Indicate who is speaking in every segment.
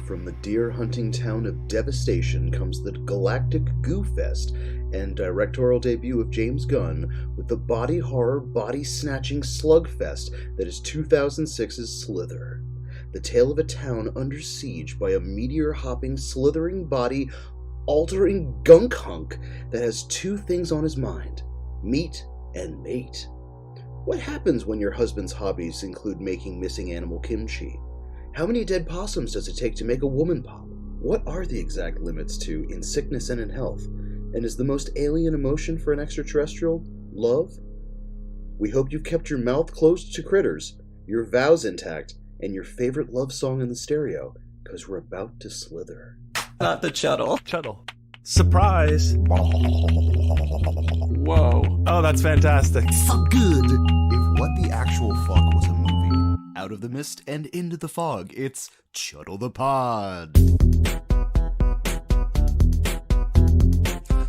Speaker 1: From the deer hunting town of Devastation comes the galactic Goo Fest and directorial debut of James Gunn with the body horror, body-snatching slugfest that is 2006's Slither. The tale of a town under siege by a meteor-hopping, slithering body, altering gunk hunk that has two things on his mind: meat and mate. What happens when your husband's hobbies include making missing animal kimchi? How many dead possums does it take to make a woman pop? What are the exact limits to in sickness and in health? And is the most alien emotion for an extraterrestrial love? We hope you've kept your mouth closed to critters, your vows intact, and your favorite love song in the stereo, because we're about to slither.
Speaker 2: Not the Chuddle.
Speaker 3: Chuddle. Surprise! Whoa. Oh, that's fantastic.
Speaker 1: Fuck good! If What the Actual Fuck was a movie, out of the mist and into the fog, it's Chuddle the Pod.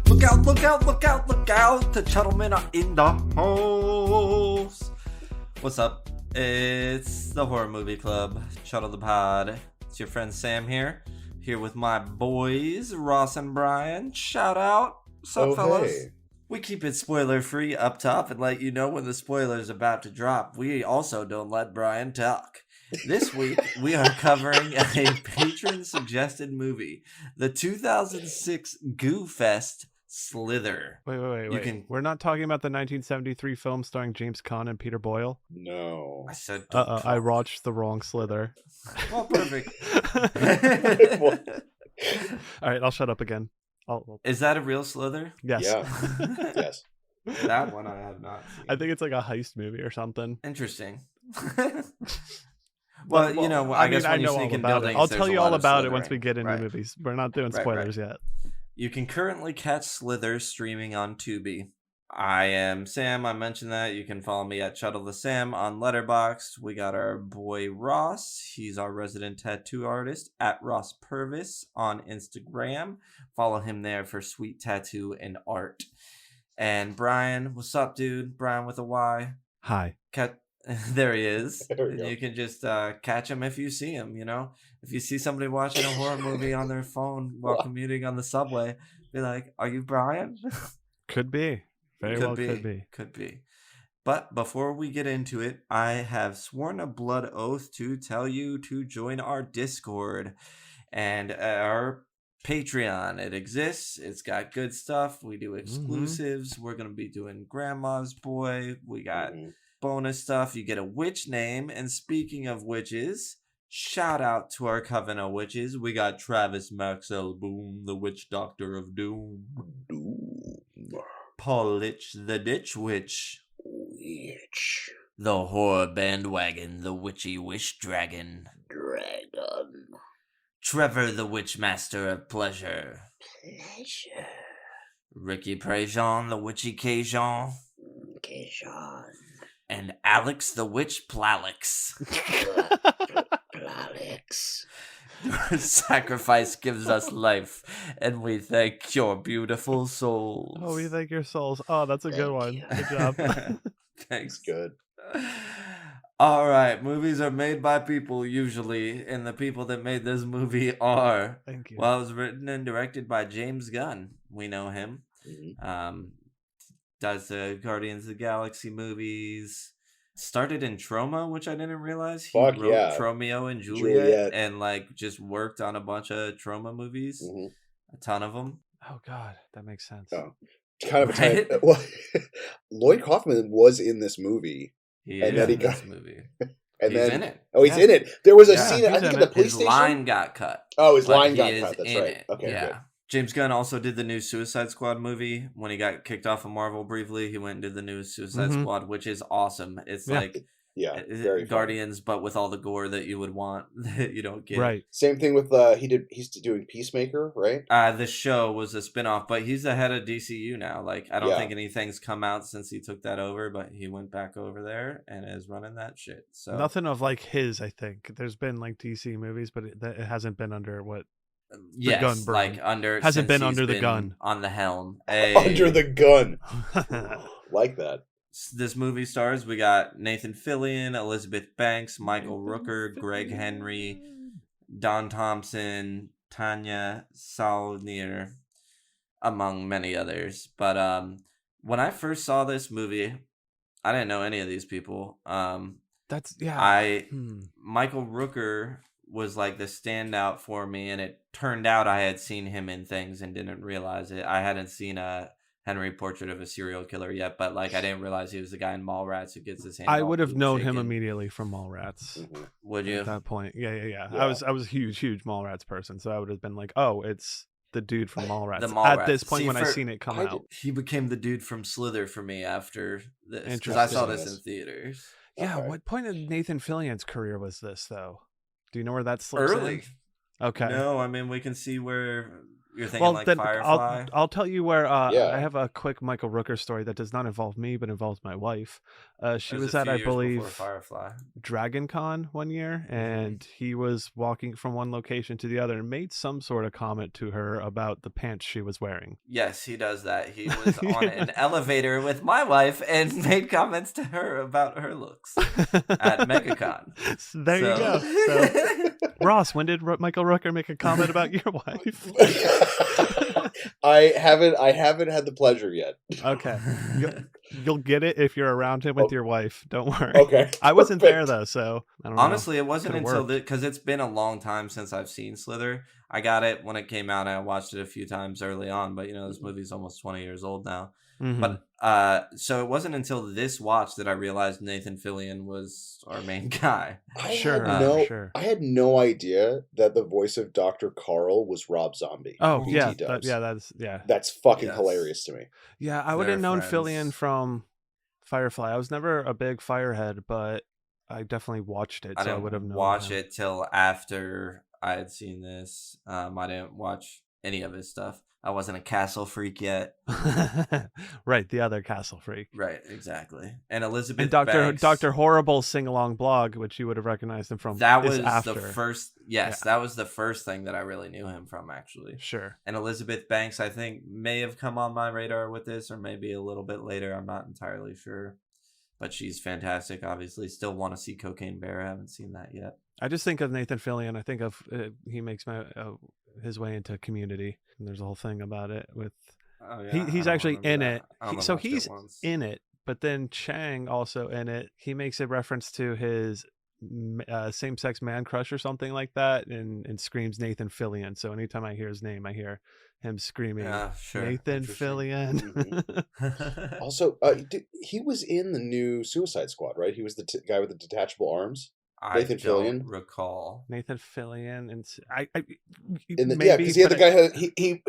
Speaker 2: Look out, look out, look out, look out! The Chuddlemen are in the house! What's up? It's the Horror Movie Club, Chuddle the Pod. It's your friend Sam here with my boys, Ross and Brian. Shout out. What's up, fellas?
Speaker 1: Hey.
Speaker 2: We keep it spoiler free up top and let you know when the spoiler's about to drop. We also don't let Brian talk. This week, we are covering a patron-suggested movie, the 2006 Goo Fest Slither.
Speaker 3: Wait. We're not talking about the 1973 film starring James Caan and Peter Boyle?
Speaker 1: No.
Speaker 2: I said
Speaker 3: I watched the wrong Slither.
Speaker 2: Well, perfect.
Speaker 3: All right, I'll shut up again.
Speaker 2: Is that a real Slither?
Speaker 3: Yes.
Speaker 1: Yeah. Yes.
Speaker 2: That one I have not seen.
Speaker 3: I think it's like a heist movie or something.
Speaker 2: Interesting. Well, you know, I guess when you sneak in buildings,
Speaker 3: I'll tell you all about it once we
Speaker 2: slithering.
Speaker 3: get into movies. We're not doing spoilers yet.
Speaker 2: You can currently catch Slither streaming on Tubi. I am Sam. I mentioned that. You can follow me at Chuddle the Sam on Letterboxd. We got our boy Ross. He's our resident tattoo artist at Ross Purvis on Instagram. Follow him there for sweet tattoo and art. And Brian, what's up, dude? Brian with a Y.
Speaker 3: Hi.
Speaker 2: There he is.
Speaker 1: There we go.
Speaker 2: You can just catch him if you see him, you know? If you see somebody watching a horror movie on their phone while commuting on the subway, be like, are you Brian?
Speaker 3: Could be. Could be. But before we get into it, I have sworn a blood oath to tell you to join our Discord and our Patreon. It exists. It's got good stuff. We do exclusives. We're going to be doing Grandma's Boy. We got bonus stuff. You get a witch name. And speaking of witches, shout out to our Coven of Witches. We got Travis Maxwell Boom, the Witch Doctor of Doom. Paul Litch, the Ditch Witch. The Horror Bandwagon, the Witchy Wish Dragon. Trevor, the Witch Master of Pleasure. Ricky Prejean, the Witchy Cajun. And Alex, the Witch Plalix. Your sacrifice gives us life, and we thank your beautiful souls. Oh, we thank your souls. Oh, that's a good one. Good job.
Speaker 2: Thanks.
Speaker 1: Good.
Speaker 2: All right, movies are made by people usually, and the people that made this movie are.
Speaker 3: Thank you.
Speaker 2: Well, it was written and directed by James Gunn. We know him. Does the Guardians of the Galaxy movies. Started in Trauma, which I didn't realize. He wrote Tromeo and Juliet and like just worked on a bunch of Trauma movies. A ton of them.
Speaker 3: Oh God, that makes sense.
Speaker 1: Oh. Kind of a well, Lloyd Kaufman was in this movie.
Speaker 2: He is in this movie.
Speaker 1: And
Speaker 2: he's in it.
Speaker 1: Oh, he's in it. There was a scene, I think, at the police station.
Speaker 2: His line got cut.
Speaker 1: Oh, his line got cut. That's right.
Speaker 2: It.
Speaker 1: Okay,
Speaker 2: yeah.
Speaker 1: good.
Speaker 2: James Gunn also did the new Suicide Squad movie. When he got kicked off of Marvel briefly, he went and did the new Suicide Squad, which is awesome. It's like
Speaker 1: very
Speaker 2: Guardians, but with all the gore that you would want that you don't get.
Speaker 3: Right.
Speaker 1: Same thing with he's doing Peacemaker, right?
Speaker 2: The show was a spinoff, but he's the head of DCU now. Like I don't think anything's come out since he took that over, but he went back over there and is running that shit. So
Speaker 3: nothing of like his. I think there's been like DC movies, but it hasn't been under what.
Speaker 2: Yes,
Speaker 3: gun burn.
Speaker 2: Like under
Speaker 3: hasn't been under the gun
Speaker 2: on the helm.
Speaker 1: Under the gun, like that.
Speaker 2: This movie stars, we got Nathan Fillion, Elizabeth Banks, Michael Rooker, Greg Henry, Don Thompson, Tanya Salnier, among many others. But when I first saw this movie, I didn't know any of these people. Michael Rooker was like the standout for me, and it turned out I had seen him in things and didn't realize it. I hadn't seen a Henry Portrait of a Serial Killer yet, but like I didn't realize he was the guy in Mallrats who gets his hand.
Speaker 3: I would have known him immediately from Mallrats.
Speaker 2: Mm-hmm. Would you?
Speaker 3: At that point, yeah. I was a huge Mallrats person, so I would have been like, oh, it's the dude from Mallrats. At this point, when I seen it come out,
Speaker 2: he became the dude from Slither for me after this, because I saw this in theaters.
Speaker 3: Yeah, what point in Nathan Fillion's career was this, though? Do you know where that slips
Speaker 2: early?
Speaker 3: In? Okay.
Speaker 2: No, I mean, we can see where you're thinking like Firefly.
Speaker 3: I'll tell you where I have a quick Michael Rooker story that does not involve me, but involves my wife. She was at, I believe,
Speaker 2: Firefly.
Speaker 3: Dragon Con one year, and he was walking from one location to the other and made some sort of comment to her about the pants she was wearing.
Speaker 2: Yes, he does that. He was on an elevator with my wife and made comments to her about her looks at MegaCon.
Speaker 3: There you go. So, Ross, when did Michael Rooker make a comment about your wife?
Speaker 1: I haven't had the pleasure yet.
Speaker 3: Okay. You'll get it if you're around him with your wife. Don't worry.
Speaker 1: Okay.
Speaker 3: I wasn't there though, so I don't know.
Speaker 2: Honestly, it wasn't until because it's been a long time since I've seen Slither. I got it when it came out and I watched it a few times early on, but this movie's almost 20 years old now. Mm-hmm. But so it wasn't until this watch that I realized Nathan Fillion was our main guy.
Speaker 1: I had no idea that the voice of Dr. Carl was Rob Zombie.
Speaker 3: Oh yeah,
Speaker 1: that's fucking hilarious to me.
Speaker 3: Yeah, I would have known Fillion from Firefly. I was never a big Firehead, but I definitely watched it. I would have known.
Speaker 2: Watch it till after I had seen this. I didn't watch any of his stuff. I wasn't a Castle freak yet.
Speaker 3: Right, the other Castle freak.
Speaker 2: Right, exactly. And Elizabeth
Speaker 3: and Dr. Horrible's sing-along blog, which you would have recognized him from.
Speaker 2: That was the first. Yes, that was the first thing that I really knew him from, actually.
Speaker 3: Sure.
Speaker 2: And Elizabeth Banks, I think, may have come on my radar with this, or maybe a little bit later. I'm not entirely sure. But she's fantastic, obviously. Still want to see Cocaine Bear. I haven't seen that yet.
Speaker 3: I just think of Nathan Fillion. I think of he makes his way into Community. And there's a whole thing about it with he's actually in it. So he's in it, but then Chang also in it. He makes a reference to his same-sex man crush or something like that, and screams Nathan Fillion. So anytime I hear his name, I hear him screaming Nathan Fillion.
Speaker 1: Mm-hmm. Also, he was in the new Suicide Squad, right? He was the guy with the detachable arms. Nathan Fillion.
Speaker 2: Recall
Speaker 3: Nathan Fillion, and
Speaker 1: because he had the guy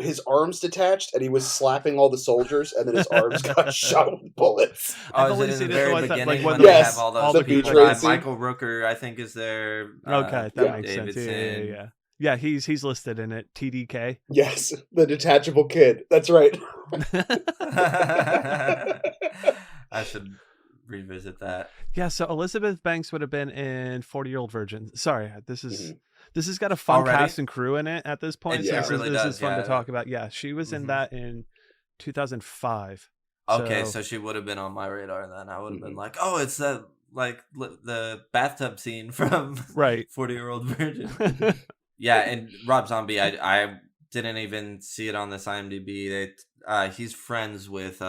Speaker 1: his arms detached and he was slapping all the soldiers, and then his arms got shot with bullets.
Speaker 2: Oh, is it in the very beginning when they have all those people? Michael Rooker, I think, is there.
Speaker 3: Okay, that makes sense. Yeah, he's listed in it. TDK.
Speaker 1: Yes, the detachable kid. That's right.
Speaker 2: I should revisit that.
Speaker 3: Yeah, so Elizabeth Banks would have been in 40-Year-Old Virgin. Sorry, this has got a fun cast and crew in it at this point.
Speaker 2: This
Speaker 3: is fun to talk about. Yeah, she was in that in 2005.
Speaker 2: Okay, so she would have been on my radar then. I would have been like, oh, it's the bathtub scene from 40-Year-Old Virgin. Yeah, and Rob Zombie, I didn't even see it on this IMDb. He's friends with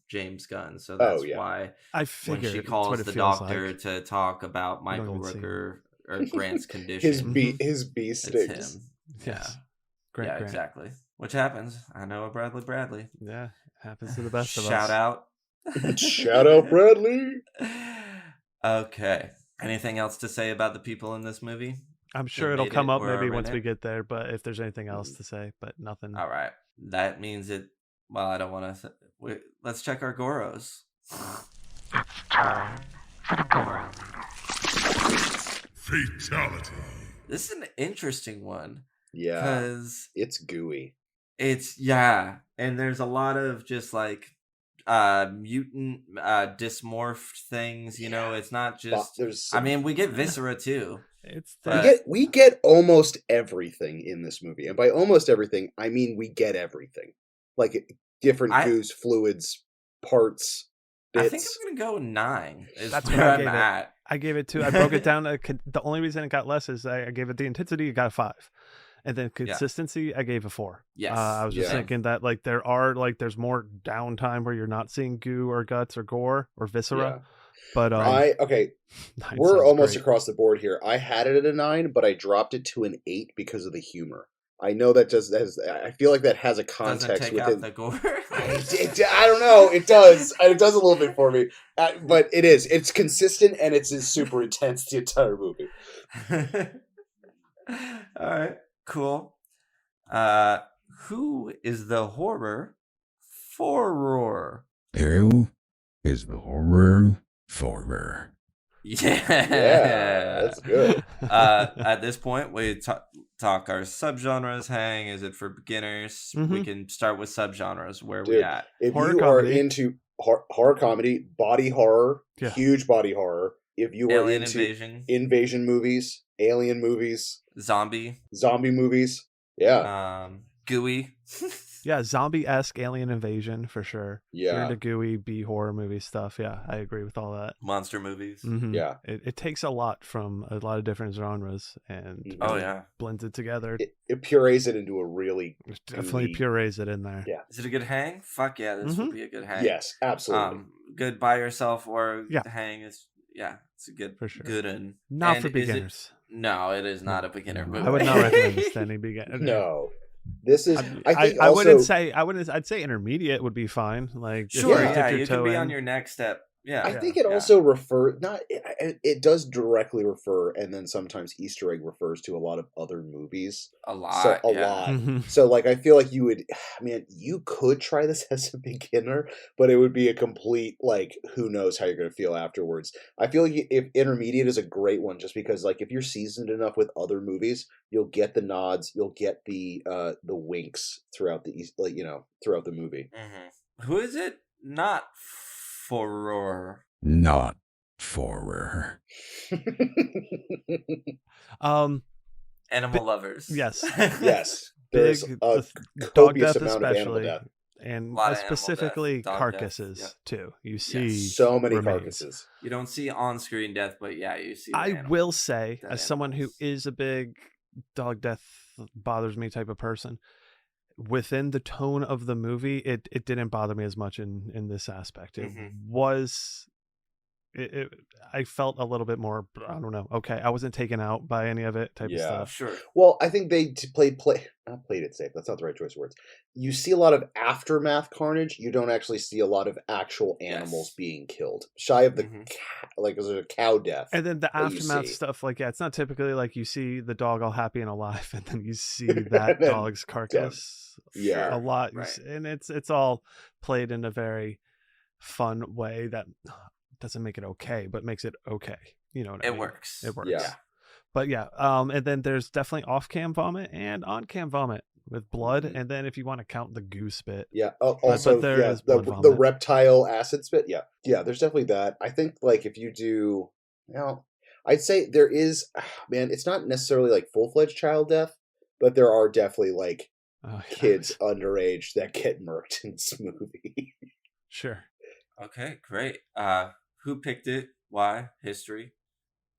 Speaker 2: James Gunn, so that's why
Speaker 3: I figured
Speaker 2: when she calls the doctor to talk about Michael Rooker or Grant's condition,
Speaker 1: his bee stings.
Speaker 2: Him.
Speaker 3: Yes.
Speaker 2: Grant. Exactly. Which happens. I know a Bradley.
Speaker 3: Yeah, happens to the best of us.
Speaker 2: Shout out.
Speaker 1: Shout out, Bradley.
Speaker 2: Okay. Anything else to say about the people in this movie?
Speaker 3: I'm sure it'll come up maybe once we get there, but if there's anything else to say, but nothing.
Speaker 2: All right. That means it. Well, I don't want to. Let's check our Goros.
Speaker 4: It's time for the Goro. Fatality.
Speaker 2: This is an interesting one.
Speaker 1: Yeah.
Speaker 2: Because
Speaker 1: it's gooey.
Speaker 2: And there's a lot of just like mutant dysmorphed things. It's not just. We get viscera too.
Speaker 1: We get almost everything in this movie, and by almost everything, I mean we get everything. Like different goos, fluids, parts, bits.
Speaker 2: I think I'm gonna go 9. That's where I'm at.
Speaker 3: I broke it down. The only reason it got less is I gave it the intensity. It got a 5. And then consistency, I gave a 4.
Speaker 2: Yes.
Speaker 3: I was just thinking that like there's more downtime where you're not seeing goo or guts or gore or viscera. But
Speaker 1: we're almost across the board here. I had it at a 9, but I dropped it to an 8 because of the humor. I know that I feel like that has a context
Speaker 2: doesn't take
Speaker 1: within
Speaker 2: out the gore.
Speaker 1: I don't know. It does. It does a little bit for me, but it is. It's consistent and it's super intense the entire movie.
Speaker 2: All right. Cool. Who is the horror for?
Speaker 5: Who is the horror for?
Speaker 1: Yeah, that's good.
Speaker 2: At this point, we talk our subgenres. Hang, is it for beginners?
Speaker 3: Mm-hmm.
Speaker 2: We can start with subgenres. Where we at?
Speaker 1: If
Speaker 3: horror
Speaker 1: you
Speaker 3: comedy.
Speaker 1: are into horror comedy, body horror, huge body horror. If you are into invasion movies, alien movies, zombie movies. Yeah.
Speaker 2: Gooey.
Speaker 3: Yeah, zombie-esque alien invasion for sure.
Speaker 1: Yeah.
Speaker 3: If you're into gooey B horror movie stuff. Yeah, I agree with all that.
Speaker 2: Monster movies.
Speaker 3: Mm-hmm.
Speaker 1: Yeah.
Speaker 3: It takes a lot from a lot of different genres and blends it together.
Speaker 1: It purees it into a really
Speaker 3: definitely purees it in there.
Speaker 1: Yeah.
Speaker 2: Is it a good hang? Fuck yeah, this would be a good hang.
Speaker 1: Yes, absolutely.
Speaker 2: Good by yourself or hang is it's a good
Speaker 3: for sure.
Speaker 2: Good and
Speaker 3: not for beginners.
Speaker 2: No, it is not a beginner movie.
Speaker 3: I would not recommend this to any beginner.
Speaker 1: No. This is I'd say intermediate would be fine. Like
Speaker 2: sure, you can be on your next step. Yeah,
Speaker 1: I think it also it does directly refer, and then sometimes Easter egg refers to a lot of other movies.
Speaker 2: A lot.
Speaker 3: Mm-hmm.
Speaker 1: So like I feel like you could try this as a beginner, but it would be a complete like who knows how you're going to feel afterwards. I feel like if intermediate is a great one, just because like if you're seasoned enough with other movies, you'll get the nods, you'll get the winks throughout throughout the movie.
Speaker 2: Mm-hmm. Who is it? Not for animal lovers.
Speaker 3: Yes.
Speaker 1: Yes. There's a
Speaker 3: dog
Speaker 1: copious
Speaker 3: death
Speaker 1: amount of animal death.
Speaker 3: And specifically carcasses too. You see
Speaker 1: so many carcasses.
Speaker 2: You don't see on-screen death, but you see.
Speaker 3: I will say, as someone who is a big dog death bothers me type of person, within the tone of the movie, it didn't bother me as much in this aspect. It was. I felt a little bit more, I don't know. Okay, I wasn't taken out by any of it type of stuff.
Speaker 2: Sure.
Speaker 1: Well, I think they played it safe. That's not the right choice of words. You see a lot of aftermath carnage. You don't actually see a lot of actual animals being killed. Shy of the there's a cow death.
Speaker 3: And then the aftermath stuff, it's not typically like you see the dog all happy and alive, and then you see that dog's carcass. A lot, right. And it's all played in a very fun way that doesn't make it okay, but makes it okay. You know what I mean?
Speaker 2: It works.
Speaker 3: Yeah. But and then there's definitely off-cam vomit and on-cam vomit with blood, and then if you want to count the goose spit.
Speaker 1: Yeah. Also, the reptile acid spit. Yeah. Yeah. There's definitely that. I think like if you do, I'd say there is. Man, it's not necessarily like full-fledged child death, but there are definitely like kids underage that get murked in this movie.
Speaker 3: Sure.
Speaker 2: Okay. Great. Who picked it? Why? History.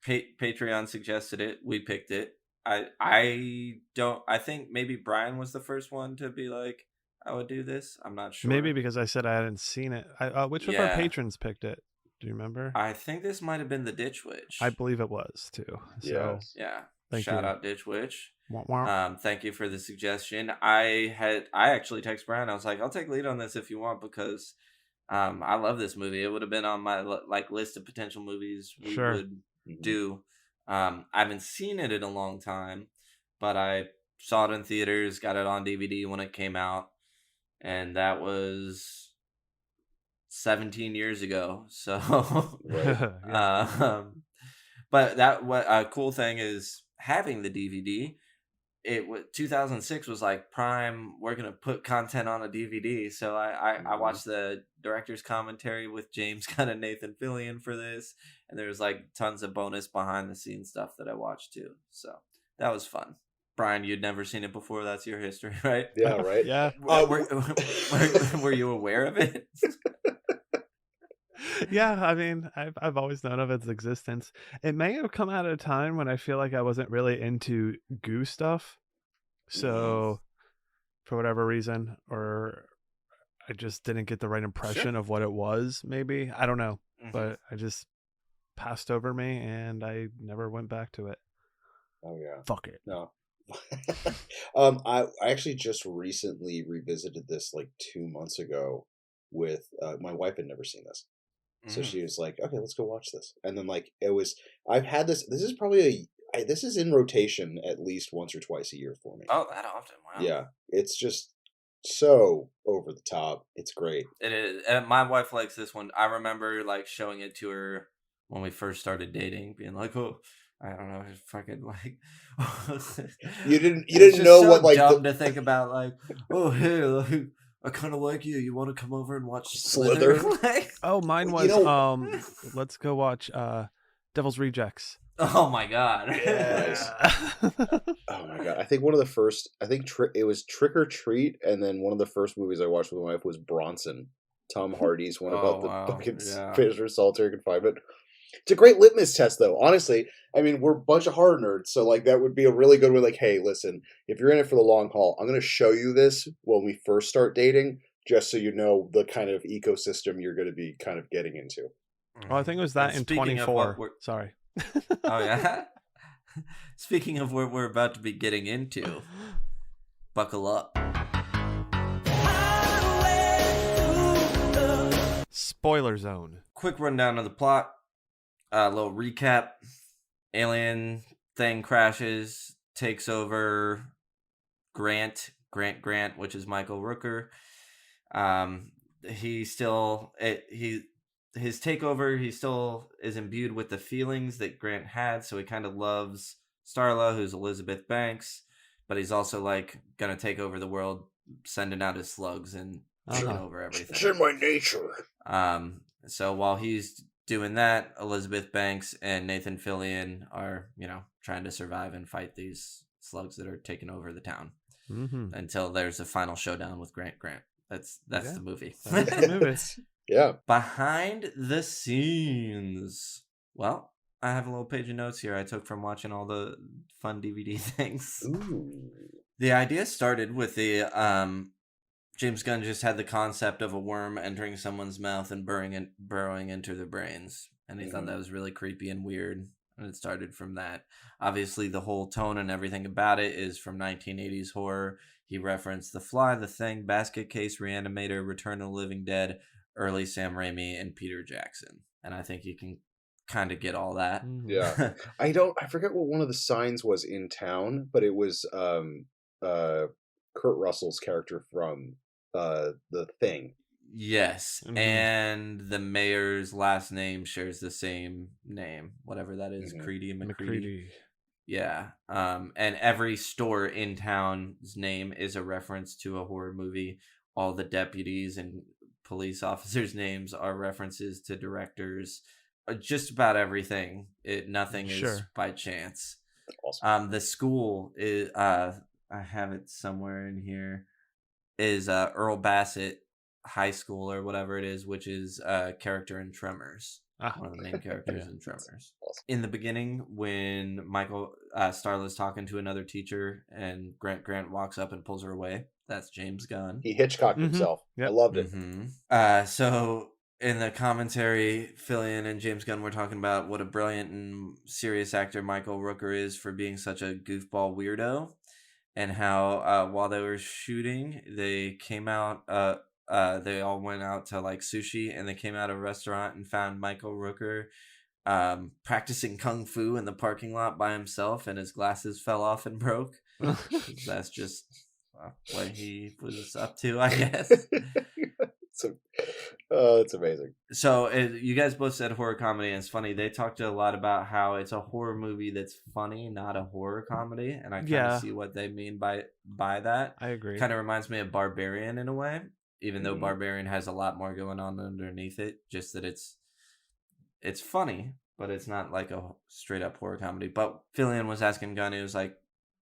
Speaker 2: Patreon suggested it. We picked it. I think maybe Brian was the first one to be like, I would do this. I'm not sure.
Speaker 3: Maybe because I said I hadn't seen it. Which of our patrons picked it? Do you remember?
Speaker 2: I think this might have been the Ditch Witch.
Speaker 3: I believe it was too. So,
Speaker 2: Shout out Ditch Witch.
Speaker 3: Wah.
Speaker 2: Thank you for the suggestion. I actually texted Brian. I was like, I'll take lead on this if you want, because I love this movie. It would have been on my list of potential movies we would do. I haven't seen it in a long time, but I saw it in theaters, got it on DVD when it came out, and that was 17 years ago. So, but what a cool thing is having the DVD. 2006 was like prime. We're gonna put content on a DVD, so I watched the director's commentary with James Gunn and Nathan Fillion for this, and there's like tons of bonus behind the scenes stuff that I watched too. So that was fun. Brian, you'd never seen it before. That's your history, right?
Speaker 1: Yeah, right.
Speaker 3: Yeah.
Speaker 2: Were you aware of it?
Speaker 3: Yeah, I mean, I've always known of its existence. It may have come out at a time when I feel like I wasn't really into goo stuff. So, for whatever reason, or I just didn't get the right impression of what it was, maybe. I don't know. But I just passed over me and I never went back to it.
Speaker 1: Oh, yeah.
Speaker 3: Fuck it.
Speaker 1: No. I actually just recently revisited this like 2 months ago with my wife had never seen this. So she was like, okay, let's go watch this. And then like I've had this is probably this is in rotation at least once or twice a year for me.
Speaker 2: Oh, that often. Wow.
Speaker 1: Yeah. It's just so over the top. It's great.
Speaker 2: It is. And my wife likes this one. I remember like showing it to her when we first started dating, being like, "Oh, I don't know, it's fucking like."
Speaker 1: you didn't know
Speaker 2: so
Speaker 1: what like
Speaker 2: dumb to think about. Like, oh, hey, like, I kind of like you. You want to come over and watch
Speaker 1: Slither?
Speaker 2: Like,
Speaker 3: oh, mine was let's go watch Devil's Rejects.
Speaker 2: Oh my god!
Speaker 1: Yes. Oh my god! I think one of the first. It was Trick or Treat, and then one of the first movies I watched with my wife was Bronson. Tom Hardy's one about the fucking Fisher solitary confinement. It's a great litmus test, though. Honestly, I mean, we're a bunch of horror nerds, so like that would be a really good one. Like, hey, listen, if you're in it for the long haul, I'm going to show you this when we first start dating, just so you know the kind of ecosystem you're going to be kind of getting into.
Speaker 3: Oh, I think it was that in 24. Sorry.
Speaker 2: Oh yeah. Speaking of what we're about to be getting into, buckle up.
Speaker 3: Spoiler zone.
Speaker 2: Quick rundown of the plot. A little recap. Alien thing crashes, takes over Grant, which is Michael Rooker. His takeover, he still is imbued with the feelings that Grant had, so he kind of loves Starla, who's Elizabeth Banks, but he's also like gonna take over the world, sending out his slugs and taking over everything.
Speaker 1: It's in my nature.
Speaker 2: So while he's doing that, Elizabeth Banks and Nathan Fillion are, trying to survive and fight these slugs that are taking over the town until there's a final showdown with Grant. That's the movie.
Speaker 3: That's the movie.
Speaker 1: Yeah.
Speaker 2: Behind the scenes. Well, I have a little page of notes here I took from watching all the fun DVD things.
Speaker 1: Ooh.
Speaker 2: The idea started with the James Gunn just had the concept of a worm entering someone's mouth and burrowing into their brains. And he thought that was really creepy and weird. And it started from that. Obviously, the whole tone and everything about it is from 1980s horror. He referenced The Fly, The Thing, Basket Case, Reanimator, Return of the Living Dead, early Sam Raimi, and Peter Jackson. And I think you can kind of get all that.
Speaker 1: Yeah. I forget what one of the signs was in town, but it was Kurt Russell's character from The Thing.
Speaker 2: Yes. And the mayor's last name shares the same name, whatever that is. McCready. Yeah. And every store in town's name is a reference to a horror movie. All the deputies and police officers' names are references to directors. Just about everything. Nothing is by chance.
Speaker 1: Awesome.
Speaker 2: The school is I have it somewhere in here, is Earl Bassett High School or whatever it is, which is a character in Tremors. One of the main characters in Tremors. Awesome. In the beginning, when Michael Starla's talking to another teacher and Grant walks up and pulls her away, that's James Gunn.
Speaker 1: He Hitchcocked himself. Yep. I loved it.
Speaker 2: So in the commentary, Fillion and James Gunn were talking about what a brilliant and serious actor Michael Rooker is for being such a goofball weirdo, and how while they were shooting, they came out. They all went out to like sushi, and they came out of a restaurant and found Michael Rooker practicing kung fu in the parking lot by himself, and his glasses fell off and broke. That's just what he was up to, I guess.
Speaker 1: It's amazing.
Speaker 2: So you guys both said horror comedy, and it's funny. They talked a lot about how it's a horror movie that's funny, not a horror comedy, and I kind of see what they mean by that.
Speaker 3: I agree.
Speaker 2: Kind of reminds me of Barbarian in a way, even though Barbarian has a lot more going on underneath it. Just that it's funny, but it's not like a straight up horror comedy. But Fillion was asking Gunn, he was like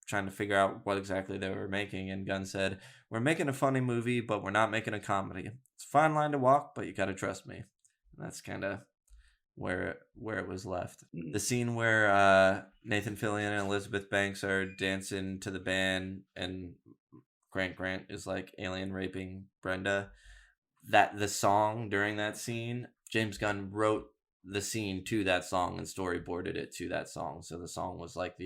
Speaker 2: trying to figure out what exactly they were making, and Gunn said, "We're making a funny movie, but we're not making a comedy. It's a fine line to walk, but you gotta trust me." That's kind of where it was left. The scene where Nathan Fillion and Elizabeth Banks are dancing to the band and Grant is like alien raping Brenda. That the song during that scene, James Gunn wrote the scene to that song and storyboarded it to that song. So the song was like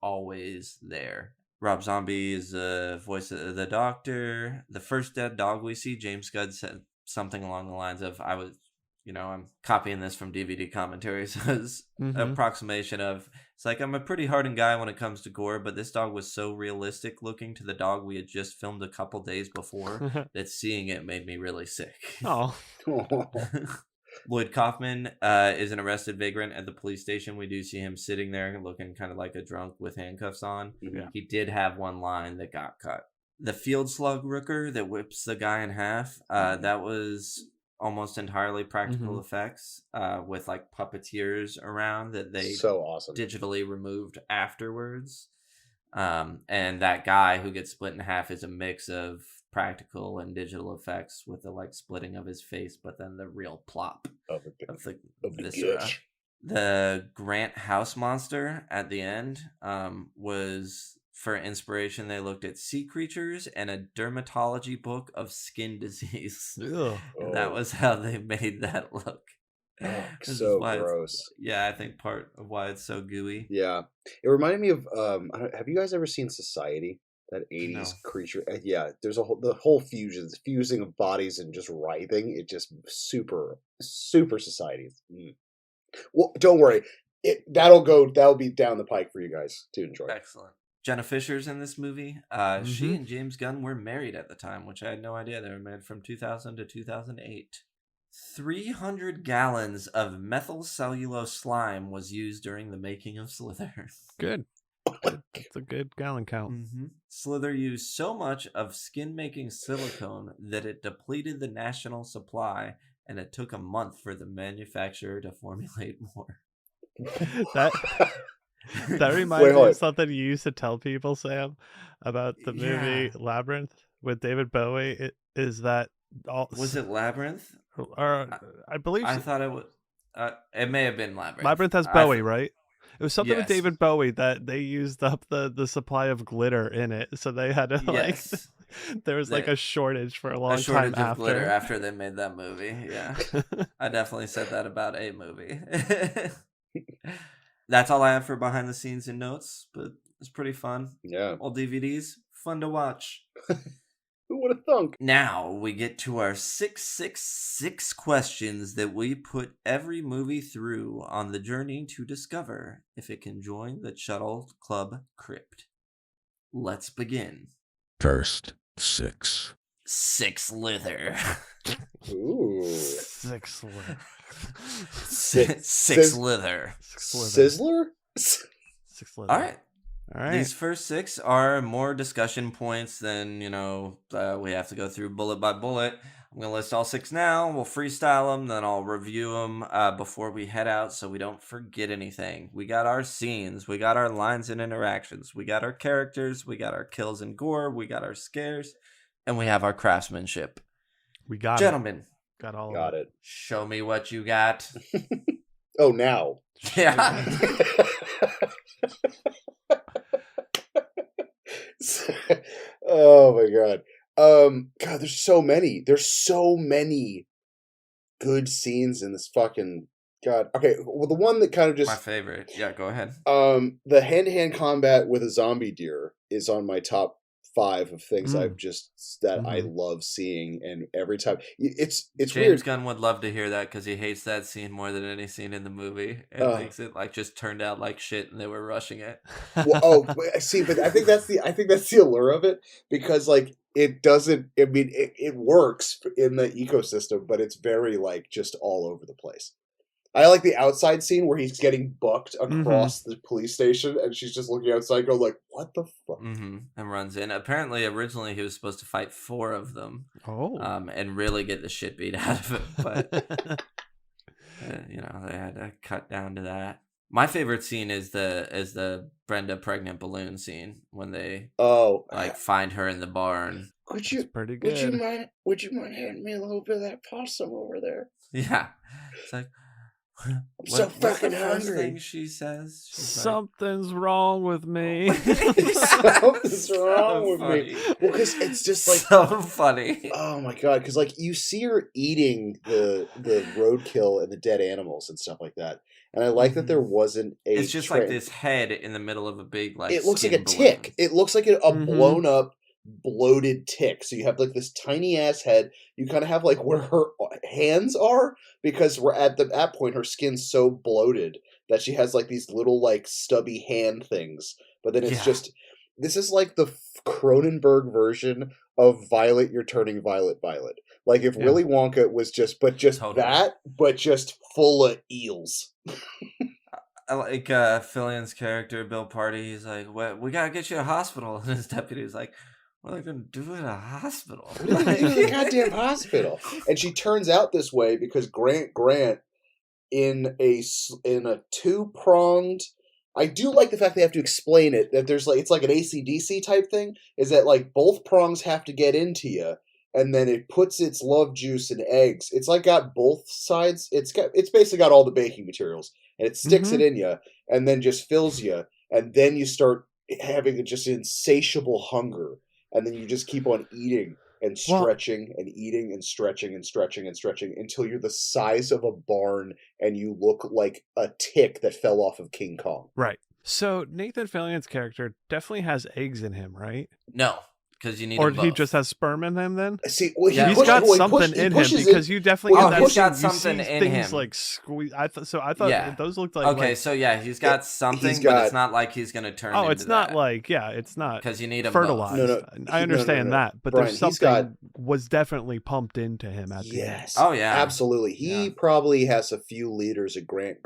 Speaker 2: always there. Rob Zombie is the voice of the Doctor. The first dead dog we see, James Gunn said something along the lines of, I'm copying this from DVD commentaries as approximation of, it's like, I'm a pretty hardened guy when it comes to gore, but this dog was so realistic looking to the dog we had just filmed a couple days before that seeing it made me really sick.
Speaker 3: Oh.
Speaker 2: Lloyd Kaufman is an arrested vagrant at the police station. We do see him sitting there looking kind of like a drunk with handcuffs on.
Speaker 3: Yeah.
Speaker 2: He did have one line that got cut. The field slug rooker that whips the guy in half, that was almost entirely practical effects with like puppeteers around that they
Speaker 1: so awesome
Speaker 2: digitally removed afterwards. And that guy who gets split in half is a mix of practical and digital effects with the like splitting of his face, but then the real plop of the viscera. The Grant house monster at the end was for inspiration. They looked at sea creatures and a dermatology book of skin disease. And that was how they made that look.
Speaker 1: So gross.
Speaker 2: I think part of why it's so gooey.
Speaker 1: Yeah, it reminded me of have you guys ever seen Society, that 80s creature? Yeah, there's the whole fusing of bodies and just writhing. It just super Society. Well, don't worry, that'll be down the pike for you guys to enjoy.
Speaker 2: Excellent. Jenna Fisher's in this movie. She and James Gunn were married at the time, which I had no idea. They were married from 2000 to 2008. 300 gallons of methyl cellulose slime was used during the making of Slither.
Speaker 3: Good. That's a good gallon count.
Speaker 2: Slither used so much of skin-making silicone that it depleted the national supply, and it took a month for the manufacturer to formulate more.
Speaker 3: That reminds me of something you used to tell people, Sam, about the movie Labyrinth with David Bowie. Was
Speaker 2: it Labyrinth?
Speaker 3: I believe
Speaker 2: I thought it was. It may have been Labyrinth.
Speaker 3: Labyrinth has Bowie, right? It was something with David Bowie that they used up the supply of glitter in it, so they had to there was like a shortage for a long time after.
Speaker 2: Glitter after they made that movie. Yeah, I definitely said that about a movie. That's all I have for behind the scenes and notes, but it's pretty fun.
Speaker 1: Yeah,
Speaker 2: all DVDs, fun to watch.
Speaker 1: Who would have thunk?
Speaker 2: Now we get to our 666 questions that we put every movie through on the journey to discover if it can join the Chuddle Club crypt. Let's begin.
Speaker 5: First, 6.
Speaker 2: Slither.
Speaker 1: Ooh.
Speaker 3: 6 Slither.
Speaker 2: 6 Slither.
Speaker 1: Sizzler?
Speaker 3: 6 Slither.
Speaker 2: All right. These first 6 are more discussion points than, we have to go through bullet by bullet. I'm going to list all 6 now. We'll freestyle them, then I'll review them before we head out so we don't forget anything. We got our scenes. We got our lines and interactions. We got our characters. We got our kills and gore. We got our scares. And we have our craftsmanship.
Speaker 3: We got
Speaker 2: Gentlemen.
Speaker 3: Got all
Speaker 1: got it.
Speaker 2: Show me what you got.
Speaker 1: Oh, now.
Speaker 2: Yeah.
Speaker 1: Oh my god. God, there's so many good scenes in this fucking god. Okay, well, the one that kind of just
Speaker 2: my favorite. Yeah, go ahead.
Speaker 1: The hand-to-hand combat with a zombie deer is on my top 5 of things I love seeing, and every time it's
Speaker 2: James
Speaker 1: weird.
Speaker 2: Gunn would love to hear that because he hates that scene more than any scene in the movie, and thinks it like just turned out like shit, and they were rushing it.
Speaker 1: Well, see, but I think that's the allure of it, because like it doesn't. I mean, it works in the ecosystem, but it's very like just all over the place. I like the outside scene where he's getting bucked across the police station, and she's just looking outside, going like, "What the fuck?"
Speaker 2: And runs in. Apparently, originally he was supposed to fight 4 of them, and really get the shit beat out of him. But they had to cut down to that. My favorite scene is the Brenda pregnant balloon scene when they find her in the barn.
Speaker 1: It's
Speaker 3: pretty good.
Speaker 1: Would you mind handing me a little bit of that possum over there?
Speaker 2: Yeah, it's like.
Speaker 1: I'm so fucking hungry.
Speaker 2: First thing she says,
Speaker 3: something's wrong with me.
Speaker 1: Something's wrong with me. Well, because it's just like
Speaker 2: so funny.
Speaker 1: Oh my god! Because like you see her eating the roadkill and the dead animals and stuff like that, and I like that there wasn't a.
Speaker 2: It's just like this head in the middle of a big like.
Speaker 1: It looks like a
Speaker 2: balloon.
Speaker 1: tick. It looks like a blown up, bloated tick. So you have like this tiny ass head. You kind of have like where her hands are, because we're at that point her skin's so bloated that she has like these little like stubby hand things. But then it's just this is like the Cronenberg version of Violet, You're Turning Violet, Violet. Like if Willy Wonka was just full of eels.
Speaker 2: I like Fillion's character, Bill Party. He's like, "What? We gotta get you to a hospital." And his deputy's like, "What are they gonna do in a hospital?
Speaker 1: A goddamn hospital." And she turns out this way because Grant, in a two-pronged. I do like the fact they have to explain it, that there's like it's like an AC/DC type thing. Is that like both prongs have to get into you, and then it puts its love juice and eggs. It's like got both sides. It's basically got all the baking materials, and it sticks it in you, and then just fills you, and then you start having just insatiable hunger, and then you just keep on eating and stretching and eating and stretching and stretching and stretching until you're the size of a barn and you look like a tick that fell off of King Kong.
Speaker 3: Right. So Nathan Fillion's character definitely has eggs in him, right?
Speaker 2: No. Because you need
Speaker 3: or he just has sperm in him. Then
Speaker 1: see, well,
Speaker 3: he's got something in him because you definitely get that.
Speaker 2: He's got something in him.
Speaker 3: Like squeeze. I thought those looked like.
Speaker 2: Okay, so he's got something, but it's not like he's gonna turn.
Speaker 3: Oh, it's not like it's not
Speaker 2: because you need him
Speaker 3: fertilized. No, I understand that, but
Speaker 1: Brian,
Speaker 3: there's something was definitely pumped into him at the end.
Speaker 2: Oh yeah,
Speaker 1: absolutely. He probably has a few liters of Grant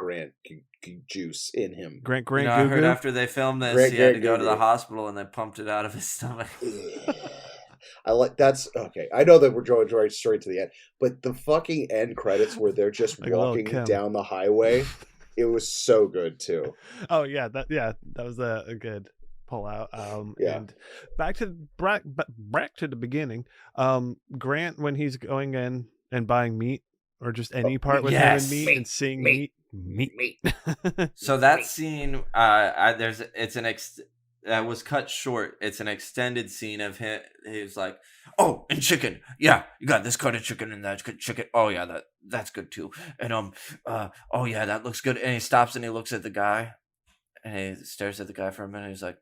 Speaker 1: juice in him.
Speaker 3: Grant.
Speaker 2: I heard after they filmed this, he had to go to the hospital and they pumped it out of his stomach.
Speaker 1: I like that's okay. I know that we're going straight to the end, but the fucking end credits where they're just like walking down the highway, it was so good too.
Speaker 3: Oh yeah, that was a good pull out. And back to the beginning. Grant, when he's going in and buying meat or just any part with him and meat and seeing meat.
Speaker 2: So that scene, that was cut short. It's an extended scene of him. He's like, "Oh, and chicken. Yeah, you got this kind of chicken and that chicken. Oh yeah, that's good too. And oh yeah, that looks good." And he stops and he looks at the guy, and he stares at the guy for a minute. He's like,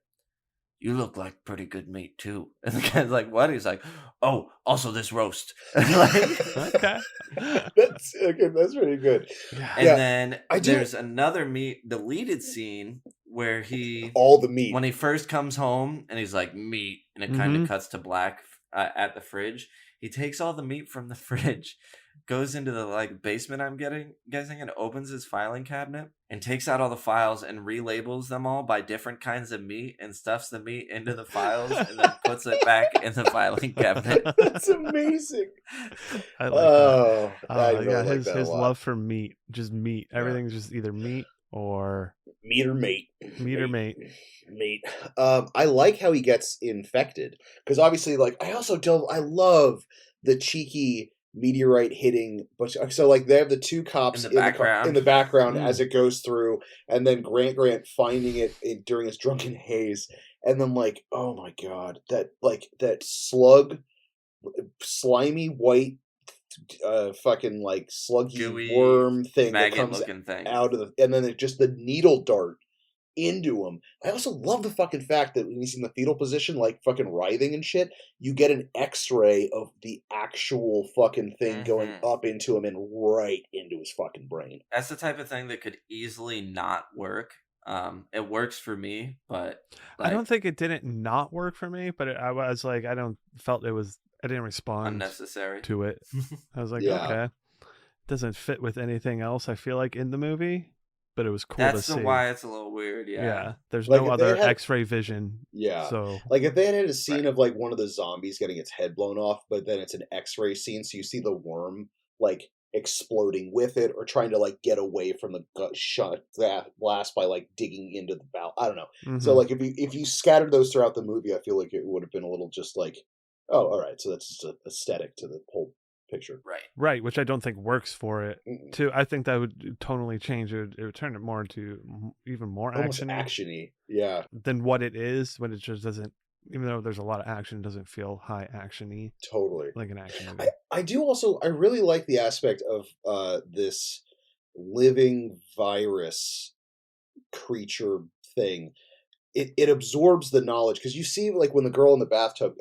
Speaker 2: "You look like pretty good meat too." And the guy's like, "What?" He's like, "Oh, also this roast."
Speaker 3: Okay,
Speaker 1: that's pretty good.
Speaker 2: And then there's another deleted scene where
Speaker 1: all the meat
Speaker 2: when he first comes home and he's like meat, and it kind of cuts to black at the fridge. He takes all the meat from the fridge, goes into the basement, I'm guessing, and opens his filing cabinet and takes out all the files and relabels them all by different kinds of meat and stuffs the meat into the files and then puts it back in the filing cabinet.
Speaker 1: That's amazing.
Speaker 3: I like that. His love for meat, just meat. Everything's just either meat or
Speaker 1: mate.
Speaker 3: Meat.
Speaker 1: I like how he gets infected because obviously, I love the cheeky meteorite hitting. But so they have the two cops in the background as it goes through, and then Grant finding it during his drunken haze, and then oh my god, that slimy white. Fucking sluggy
Speaker 2: gooey
Speaker 1: worm thing that comes
Speaker 2: thing
Speaker 1: out of and then just the needle dart into him. I also love the fucking fact that when he's in the fetal position, fucking writhing and shit, you get an X-ray of the actual fucking thing going up into him and right into his fucking brain.
Speaker 2: That's the type of thing that could easily not work. It works for me, but
Speaker 3: I don't think it didn't not work for me, but I was I didn't respond
Speaker 2: unnecessary
Speaker 3: to it. I was like, okay, it doesn't fit with anything else I feel like in the movie, but it was cool to see.
Speaker 2: That's why it's a little weird. Yeah.
Speaker 3: There's no other X-ray vision.
Speaker 1: Yeah.
Speaker 3: So
Speaker 1: if they had a scene of one of the zombies getting its head blown off, but then it's an X-ray scene, so you see the worm exploding with it, or trying to like get away from the that blast by like digging into the valve. I don't know.
Speaker 3: Mm-hmm.
Speaker 1: So like if you scattered those throughout the movie, I feel like it would have been a little just like, oh, all right, so that's just an aesthetic to the whole picture.
Speaker 3: Right, which I don't think works for it. Too, I think that would totally change it. It would turn it more into even more
Speaker 1: actiony, yeah,
Speaker 3: than what it is. When it just doesn't, even though there's a lot of action, it doesn't feel high actiony.
Speaker 1: Totally,
Speaker 3: like an action movie.
Speaker 1: I really like the aspect of this living virus creature thing. It absorbs the knowledge, because you see like when the girl in the bathtub,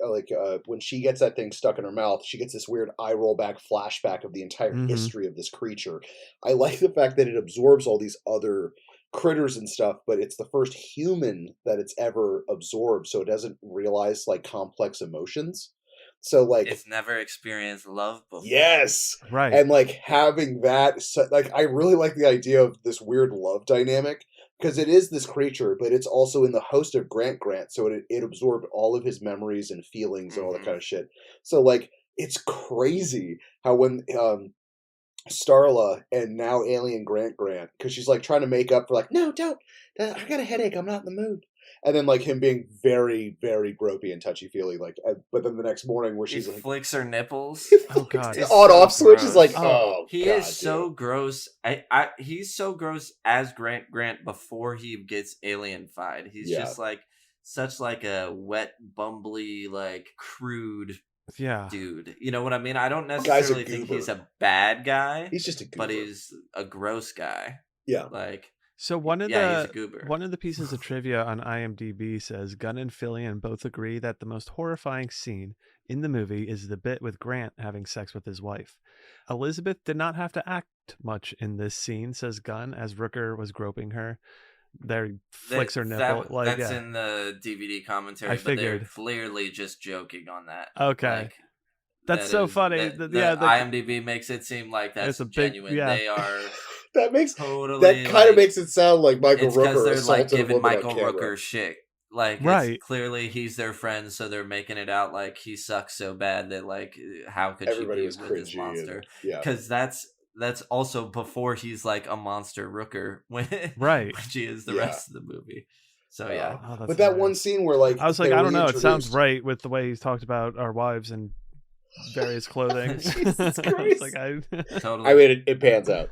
Speaker 1: when she gets that thing stuck in her mouth, she gets this weird eye roll back flashback of the entire history of this creature. I like the fact that it absorbs all these other critters and stuff, but it's the first human that it's ever absorbed, so it doesn't realize like complex emotions. So like
Speaker 2: it's never experienced love before.
Speaker 1: Yes,
Speaker 3: right.
Speaker 1: And like having that, like I really like the idea of this weird love dynamic, because it is this creature, but it's also in the host of Grant, so it absorbed all of his memories and feelings and all that kind of shit. So like it's crazy how when Starla and now alien Grant, because she's like trying to make up for like, no, don't, I got a headache, I'm not in the mood. And then like him being very, very gropey and touchy-feely, like, but then the next morning where she's like,
Speaker 2: flicks her nipples.
Speaker 3: Oh god,
Speaker 1: on-off switch is like,
Speaker 2: he is so gross. He's so gross as Grant before he gets alien-fied. He's just like such like a wet, bumbly, like crude dude. You know what I mean? I don't necessarily think he's a bad guy.
Speaker 1: He's just a goober.
Speaker 2: But he's a gross guy.
Speaker 1: Yeah,
Speaker 2: like.
Speaker 3: So one of the pieces of trivia on IMDb says Gunn and Fillion both agree that the most horrifying scene in the movie is the bit with Grant having sex with his wife. Elizabeth did not have to act much in this scene, says Gunn, as Rooker was groping her. There flicks her nipple.
Speaker 2: That's in the DVD commentary, but they're clearly just joking on that.
Speaker 3: Okay.
Speaker 2: Like,
Speaker 3: that's so funny.
Speaker 2: IMDb makes it seem like that's genuine. They are...
Speaker 1: That makes
Speaker 2: totally
Speaker 1: that kind of makes it sound like Michael Rooker.
Speaker 2: They're like giving Michael Rooker shit. Like, it's clearly he's their friend, so they're making it out like he sucks so bad that like how could
Speaker 1: everybody
Speaker 2: she be with this monster? Because that's also before he's like a monster Rooker which he is the rest of the movie. So
Speaker 1: but that one scene where like
Speaker 3: I was like, I don't know, it sounds right with the way he's talked about our wives and various clothing.
Speaker 1: Jesus Christ.
Speaker 2: Totally.
Speaker 1: I mean, it pans out.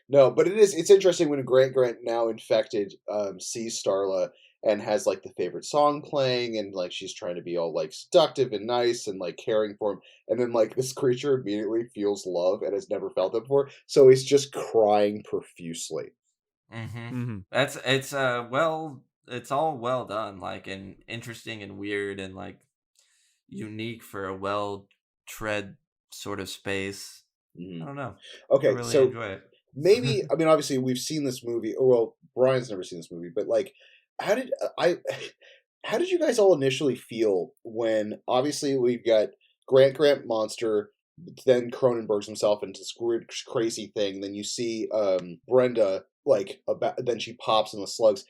Speaker 1: No, but it's interesting when Grant now infected sees Starla and has like the favorite song playing, and like she's trying to be all like seductive and nice and like caring for him, and then like this creature immediately feels love and has never felt it before, so he's just crying profusely.
Speaker 2: It's all well done, like, and interesting and weird and like unique for a well tread sort of space. I don't know.
Speaker 1: Okay,
Speaker 2: I really
Speaker 1: so
Speaker 2: enjoy it.
Speaker 1: Maybe, I mean, obviously we've seen this movie. Well, Brian's never seen this movie, but like, how did you guys all initially feel when obviously we've got Grant monster, then Cronenberg's himself into this weird crazy thing. Then you see Brenda then she pops in the slugs.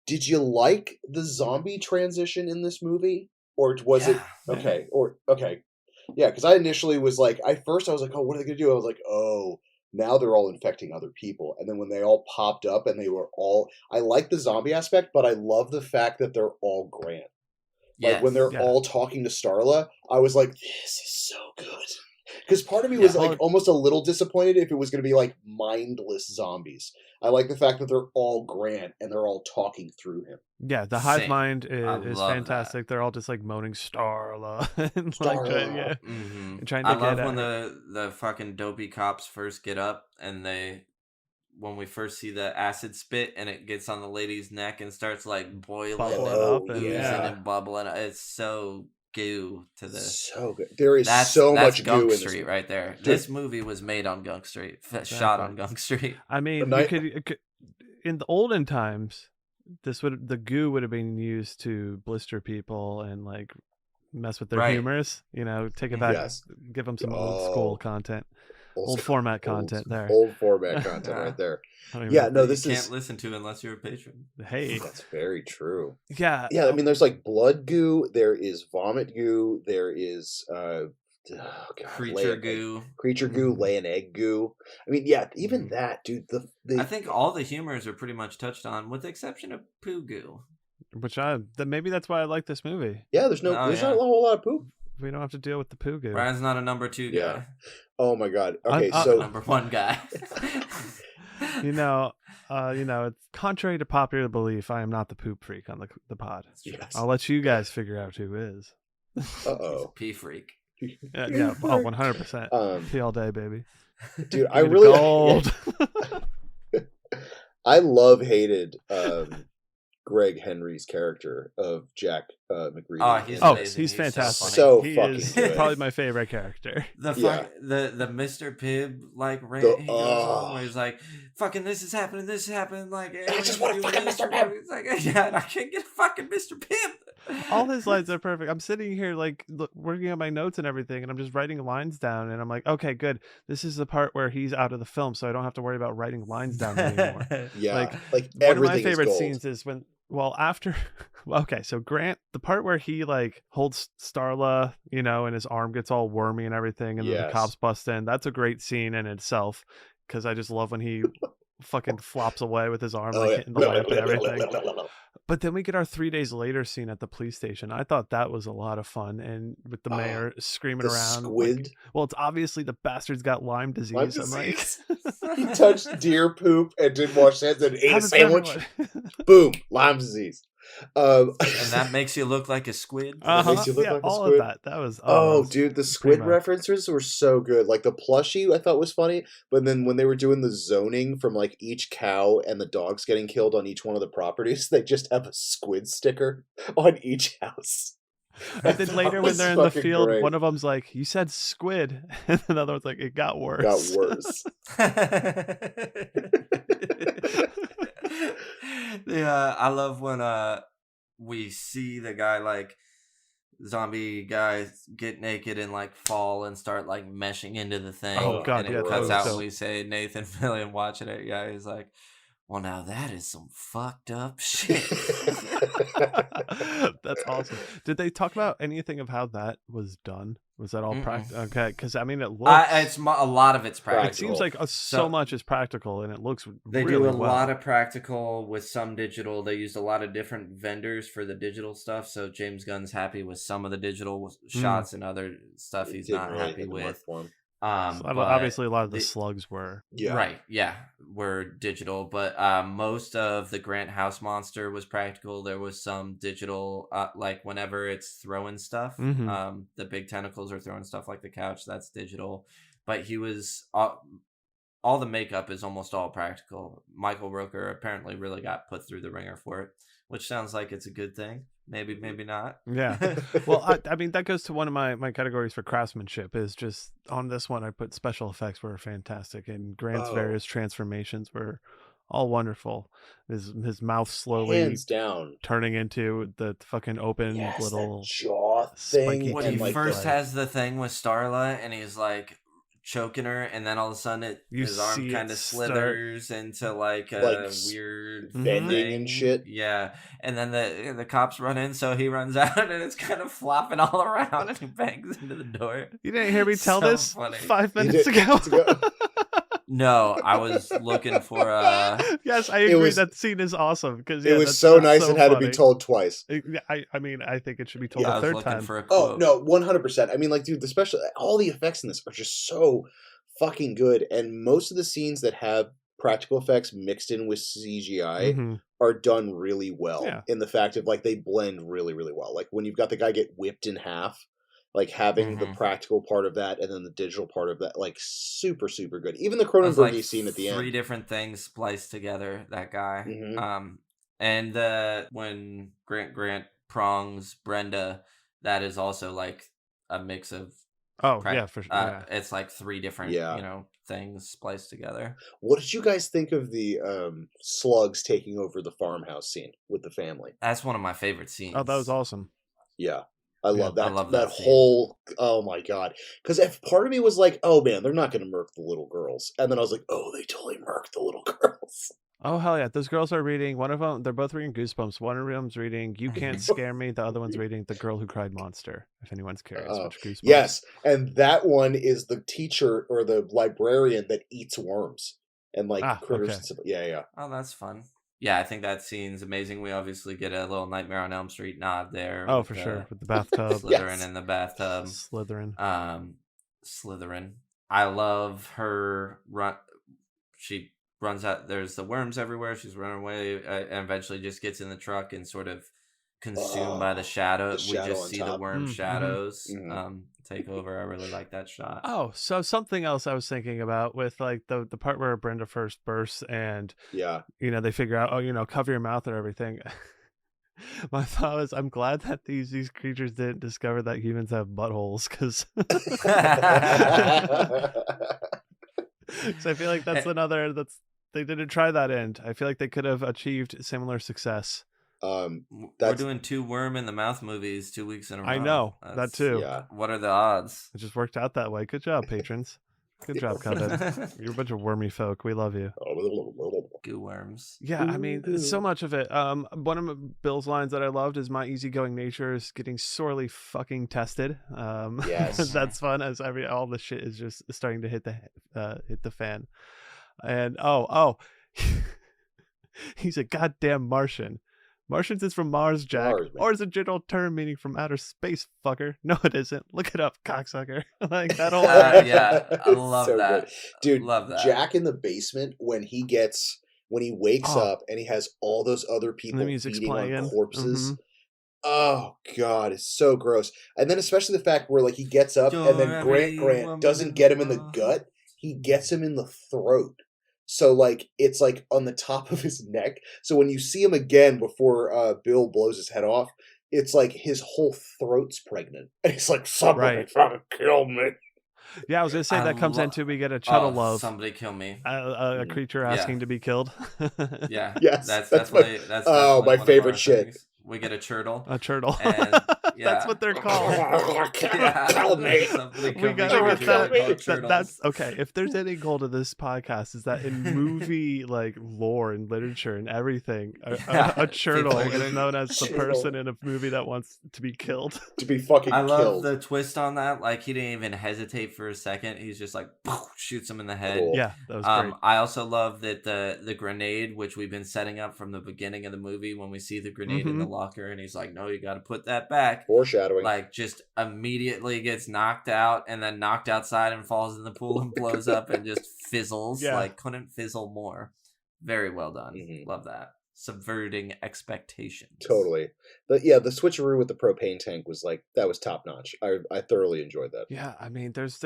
Speaker 1: Did you like the zombie transition in this movie, or was it okay? Yeah, because I initially was like, first I was like, oh, what are they gonna do? I was like, oh. Now they're all infecting other people. And then when they all popped up and they were all... I like the zombie aspect, but I love the fact that they're all Grant. Like when they're all talking to Starla, I was like, this is so good. Because part of me was like almost a little disappointed if it was going to be like mindless zombies. I like the fact that they're all Grant and they're all talking through him.
Speaker 3: Yeah, the hive mind is fantastic. That. They're all just like moaning Starla and like trying to
Speaker 2: I love when the fucking dopey cops first get up and when we first see the acid spit and it gets on the lady's neck and starts like boiling up and oozing and bubbling. It's so goo to this.
Speaker 1: So good. There is so much goo in this
Speaker 2: Street right there. Dude. This movie was made on Gunk Street, shot on Gunk Street.
Speaker 3: I mean, you could in the olden times, the goo would have been used to blister people and like mess with their humors. You know, take it back, give them some old school content. Old format content there.
Speaker 1: Old format content right there.
Speaker 2: This can't listen to unless you're a patron.
Speaker 3: Hey,
Speaker 1: that's very true.
Speaker 3: Yeah.
Speaker 1: I mean, there's like blood goo. There is vomit goo. There is Oh, God,
Speaker 2: creature goo.
Speaker 1: Creature goo, lay an egg goo. I mean, yeah, even that, dude.
Speaker 2: I think all the humors are pretty much touched on, with the exception of poo goo.
Speaker 3: Which maybe that's why I like this movie.
Speaker 1: Yeah, there's not a whole lot of poop.
Speaker 3: We don't have to deal with the poo goo.
Speaker 2: Brian's not a number 2 guy.
Speaker 1: Yeah. Oh my God. Okay,
Speaker 2: I'm
Speaker 1: so
Speaker 2: the number 1 guy.
Speaker 3: It's contrary to popular belief, I am not the poop freak on the pod.
Speaker 1: yes.
Speaker 3: I'll let you guys figure out who is.
Speaker 1: Uh-oh.
Speaker 2: Pee freak.
Speaker 3: Yeah, 100%. Pee all day, baby.
Speaker 1: Dude, I really
Speaker 3: gold.
Speaker 1: I hated Greg Henry's character of Jack McReady.
Speaker 2: Oh,
Speaker 3: he's fantastic.
Speaker 1: So
Speaker 3: he
Speaker 1: fucking
Speaker 3: is
Speaker 1: good.
Speaker 3: probably my favorite character.
Speaker 2: The Mr. Pibb rant he goes on where he's like, "Fucking this is happening, like
Speaker 1: I just want to fucking Mr. Pibb."
Speaker 2: He's like, "Yeah, and I can't get a fucking Mr. Pibb."
Speaker 3: All his lines are perfect. I'm sitting here working on my notes and everything, and I'm just writing lines down, and I'm like, okay, good. This is the part where he's out of the film, so I don't have to worry about writing lines down anymore.
Speaker 1: Yeah,
Speaker 3: like one of my favorite scenes is when. Okay, so Grant, the part where he holds Starla, and his arm gets all wormy and everything, and then the cops bust in. That's a great scene in itself, because I just love when he fucking flops away with his arm hitting the lamp and everything. But then we get our 3 days later scene at the police station. I thought that was a lot of fun, and with the mayor screaming around.
Speaker 1: Squid.
Speaker 3: Well, it's obviously the bastard's got Lyme disease. I'm like,
Speaker 1: he touched deer poop and didn't wash his hands and ate a sandwich. Boom, Lyme disease.
Speaker 2: And that makes you look like a squid.
Speaker 1: Makes you look like a
Speaker 3: all
Speaker 1: squid.
Speaker 3: of that. That was
Speaker 1: dude, the squid references were so good. Like the plushie, I thought was funny, but then when they were doing the zoning from each cow and the dogs getting killed on each one of the properties, they just have a squid sticker on each house.
Speaker 3: And then later when they're in the field, one of them's like, "You said squid," and the other one's like, "It got worse."
Speaker 2: Yeah, I love when we see the guy zombie guys get naked and fall and start meshing into the thing.
Speaker 3: Oh God,
Speaker 2: and it cuts out when we say Nathan Fillion watching it. Yeah, he's like, "Well, now that is some fucked up shit."
Speaker 3: That's awesome. Did they talk about anything of how that was done? Was that all practical? Okay, because I mean, it looks.
Speaker 2: It's a lot of it's practical.
Speaker 3: It seems like so much is practical, and it looks.
Speaker 2: They
Speaker 3: really
Speaker 2: do a
Speaker 3: well.
Speaker 2: lot of practical with some digital. They used a lot of different vendors for the digital stuff. So James Gunn's happy with some of the digital shots, and other stuff he's not happy with.
Speaker 3: Obviously, a lot of the slugs were
Speaker 2: were digital, but most of the Grant house monster was practical. There was some digital, whenever it's throwing stuff, the big tentacles are throwing stuff like the couch. That's digital, but he was all the makeup is almost all practical. Michael Rooker apparently really got put through the ringer for it, which sounds like it's a good thing. Maybe not.
Speaker 3: Yeah. Well, I mean, that goes to one of my categories for craftsmanship is just on this one. I put special effects were fantastic, and Grant's various transformations were all wonderful. His mouth slowly
Speaker 1: hands down
Speaker 3: turning into the fucking open little
Speaker 1: jaw thing.
Speaker 2: When he first has the thing with Starla, and he's choking her, and then all of a sudden his arm kind of slithers into a weird
Speaker 1: bending
Speaker 2: thing.
Speaker 1: And shit.
Speaker 2: Yeah, and then the cops run in, so he runs out, and it's kind of flopping all around, and he bangs into the door.
Speaker 3: You didn't hear me tell this
Speaker 2: funny.
Speaker 3: 5 minutes ago.
Speaker 2: No, I was looking for
Speaker 3: Yes, I agree. That scene is awesome because
Speaker 1: it was so nice and had to be told twice.
Speaker 3: I mean, I think it should be told a third time.
Speaker 1: Oh no, 100%. I mean, dude, especially all the effects in this are just so fucking good, and most of the scenes that have practical effects mixed in with CGI are done really well.
Speaker 3: Yeah.
Speaker 1: In the fact of they blend really, really well. Like when you've got the guy get whipped in half. Having the practical part of that and then the digital part of that, super, super good. Even the Cronenberg scene at the end.
Speaker 2: 3 different things spliced together, that guy. And when Grant prongs Brenda, that is also a mix of...
Speaker 3: for sure.
Speaker 2: It's 3 different, things spliced together.
Speaker 1: What did you guys think of the slugs taking over the farmhouse scene with the family?
Speaker 2: That's one of my favorite scenes.
Speaker 3: Oh, that was awesome.
Speaker 1: Yeah. I love that.
Speaker 2: I love
Speaker 1: that whole. Oh my God! Because if part of me was like, "Oh man, they're not going to murk the little girls," and then I was like, "Oh, they totally murked the little girls."
Speaker 3: Oh, hell yeah. Those girls are reading, one of them, they're both reading Goosebumps. One of them's reading You Can't Scare Me. The other one's reading The Girl Who Cried Monster, if anyone's curious, which Goosebumps.
Speaker 1: Yes, and that one is the teacher or the librarian that eats worms and critters and stuff. Yeah.
Speaker 2: Oh, that's fun. Yeah, I think that scene's amazing. We obviously get a little Nightmare on Elm Street nod there.
Speaker 3: Oh, for sure. With the bathtub.
Speaker 2: Slytherin in the bathtub.
Speaker 3: Slytherin.
Speaker 2: I love her run. She runs out. There's the worms everywhere. She's running away and eventually just gets in the truck and sort of consumed by the shadow. We just see the worm shadows take over. I really like that shot.
Speaker 3: Oh, so something else I was thinking about with the part where Brenda first bursts and they figure out, cover your mouth and everything. My thought was, I'm glad that these creatures didn't discover that humans have buttholes, because I feel like they didn't try that end. I feel like they could have achieved similar success.
Speaker 2: We're doing 2 worm in the mouth movies 2 weeks in a row.
Speaker 3: I know that too.
Speaker 1: Yeah.
Speaker 2: What are the odds?
Speaker 3: It just worked out that way. Good job, patrons. Good job, Coven. You're a bunch of wormy folk. We love you.
Speaker 2: Goo worms.
Speaker 3: Yeah, I mean, so much of it. One of Bill's lines that I loved is, "My easygoing nature is getting sorely fucking tested."
Speaker 1: Yes,
Speaker 3: that's fun. As all the shit is just starting to hit the fan. And he's a goddamn Martian. Martians is from Mars, Jack. Or is a general term meaning from outer space, fucker. No, it isn't. Look it up, cocksucker. That whole
Speaker 2: yeah, I love so that.
Speaker 1: Good. Dude,
Speaker 2: love that.
Speaker 1: Jack in the basement, when he wakes up and he has all those other people feeding on corpses. Oh God, it's so gross. And then especially the fact where he gets up and then Grant doesn't get him in the gut, he gets him in the throat. So it's on the top of his neck. So when you see him again before Bill blows his head off, it's his whole throat's pregnant, and he's like, "Somebody fucking kill me."
Speaker 3: Yeah, I was gonna say that comes into, we get a Chuddle love.
Speaker 2: Somebody kill me.
Speaker 3: A creature asking to be killed.
Speaker 2: Yeah.
Speaker 1: Yes.
Speaker 2: That's
Speaker 1: my favorite shit.
Speaker 2: Things. We get a turtle.
Speaker 3: A turtle.
Speaker 2: And,
Speaker 3: that's what they're called.
Speaker 1: Kill me.
Speaker 3: We gotta get that. That's okay. If there's any goal to this podcast, is that in movie lore and literature and everything, a turtle is known as the person in a movie that wants to be killed.
Speaker 1: To be fucking killed.
Speaker 2: I love the twist on that. He didn't even hesitate for a second. He's just shoots him in the head.
Speaker 1: Cool.
Speaker 3: Yeah, that was great.
Speaker 2: I also love that the grenade, which we've been setting up from the beginning of the movie, when we see the grenade in the locker, and he's like, "No, you got to put that back."
Speaker 1: Foreshadowing.
Speaker 2: Just immediately gets knocked out and then knocked outside and falls in the pool and blows up and just fizzles.
Speaker 3: Yeah.
Speaker 2: Couldn't fizzle more. Very well done. Love that. Subverting expectations.
Speaker 1: Totally. But yeah, the switcheroo with the propane tank was that was top notch. I thoroughly enjoyed that.
Speaker 3: Yeah, I mean, there's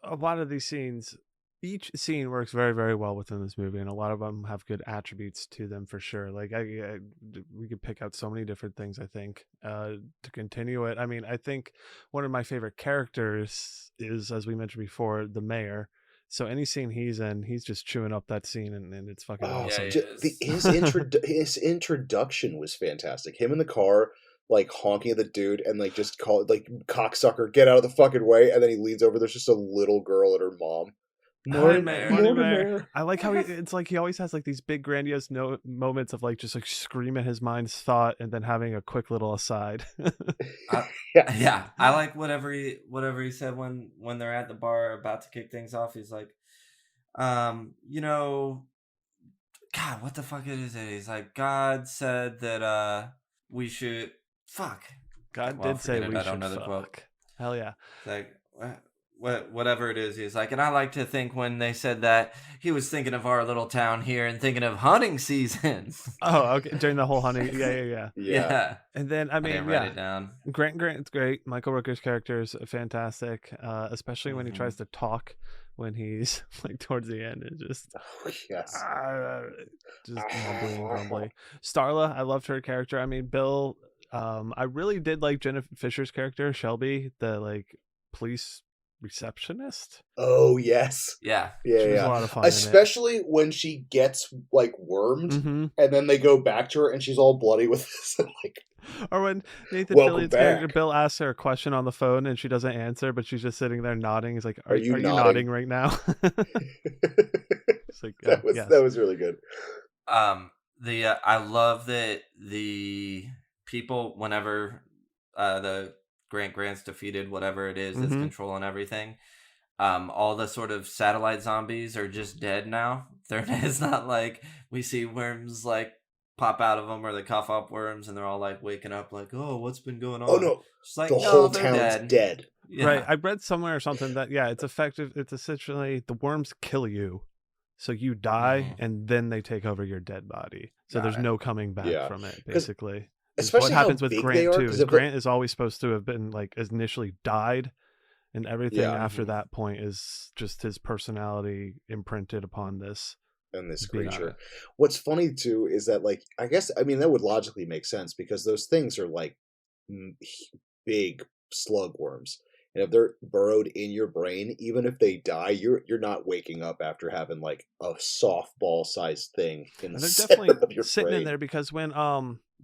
Speaker 3: a lot of these scenes. Each scene works very, very well within this movie, and a lot of them have good attributes to them for sure. We could pick out so many different things, I think, to continue it. I mean, I think one of my favorite characters is, as we mentioned before, the mayor. So any scene he's in, he's just chewing up that scene, and it's fucking awesome.
Speaker 1: Yeah, his introduction was fantastic. Him in the car, honking at the dude, and just call it cocksucker, get out of the fucking way, and then he leans over. There's just a little girl and her mom.
Speaker 3: Morning, Mayor. I like how he always has he big grandiose moments of just screaming his mind's thought and then having a quick little aside.
Speaker 2: Yeah, I like whatever he said when they're at the bar about to kick things off. He's like, God, what the fuck is it? He's like, God said that we should fuck.
Speaker 3: God did say we should fuck. Quote. Hell yeah.
Speaker 2: Whatever it is, he's like, and I like to think when they said that, he was thinking of our little town here and thinking of hunting season.
Speaker 3: Oh, okay. During the whole hunting.
Speaker 2: Yeah.
Speaker 3: And then, I mean,
Speaker 2: write it down.
Speaker 3: Grant's great. Michael Rooker's character is fantastic, especially when he tries to talk when he's towards the end. It just,
Speaker 1: yes.
Speaker 3: Just mumbly. Starla, I loved her character. I mean, Bill, I really did like Jenna Fisher's character, Shelby, the police receptionist.
Speaker 1: Oh yes.
Speaker 2: Yeah.
Speaker 3: She was a lot of fun,
Speaker 1: especially when she gets wormed and then they go back to her and she's all bloody with this
Speaker 3: or when Nathan Fillion's character Bill asks her a question on the phone and she doesn't answer, but she's just sitting there nodding. He's like, are you nodding right now? It's
Speaker 1: that was really good.
Speaker 2: I love that the people, whenever the Grant's defeated whatever it is that's controlling everything, all the sort of satellite zombies are just dead now. It's not like we see worms like pop out of them or they cough up worms and they're all like waking up like, oh, what's been going on?
Speaker 1: Oh no,
Speaker 2: it's like,
Speaker 1: the whole town's dead.
Speaker 3: Yeah. Right, I read somewhere or something that it's effective. It's essentially the worms kill you, so you die, and then they take over your dead body. So there's no coming back from it, basically.
Speaker 1: Especially
Speaker 3: what happens with Grant too. Is Grant is always supposed to have been like initially died, and everything after that point is just his personality imprinted upon this.
Speaker 1: And this creature. What's funny too is that, like, I guess, I mean, that would logically make sense because those things are like big slug worms. And if they're burrowed in your brain, even if they die, you're not waking up after having like a softball sized thing in the center of your
Speaker 3: sitting
Speaker 1: brain.
Speaker 3: In there because when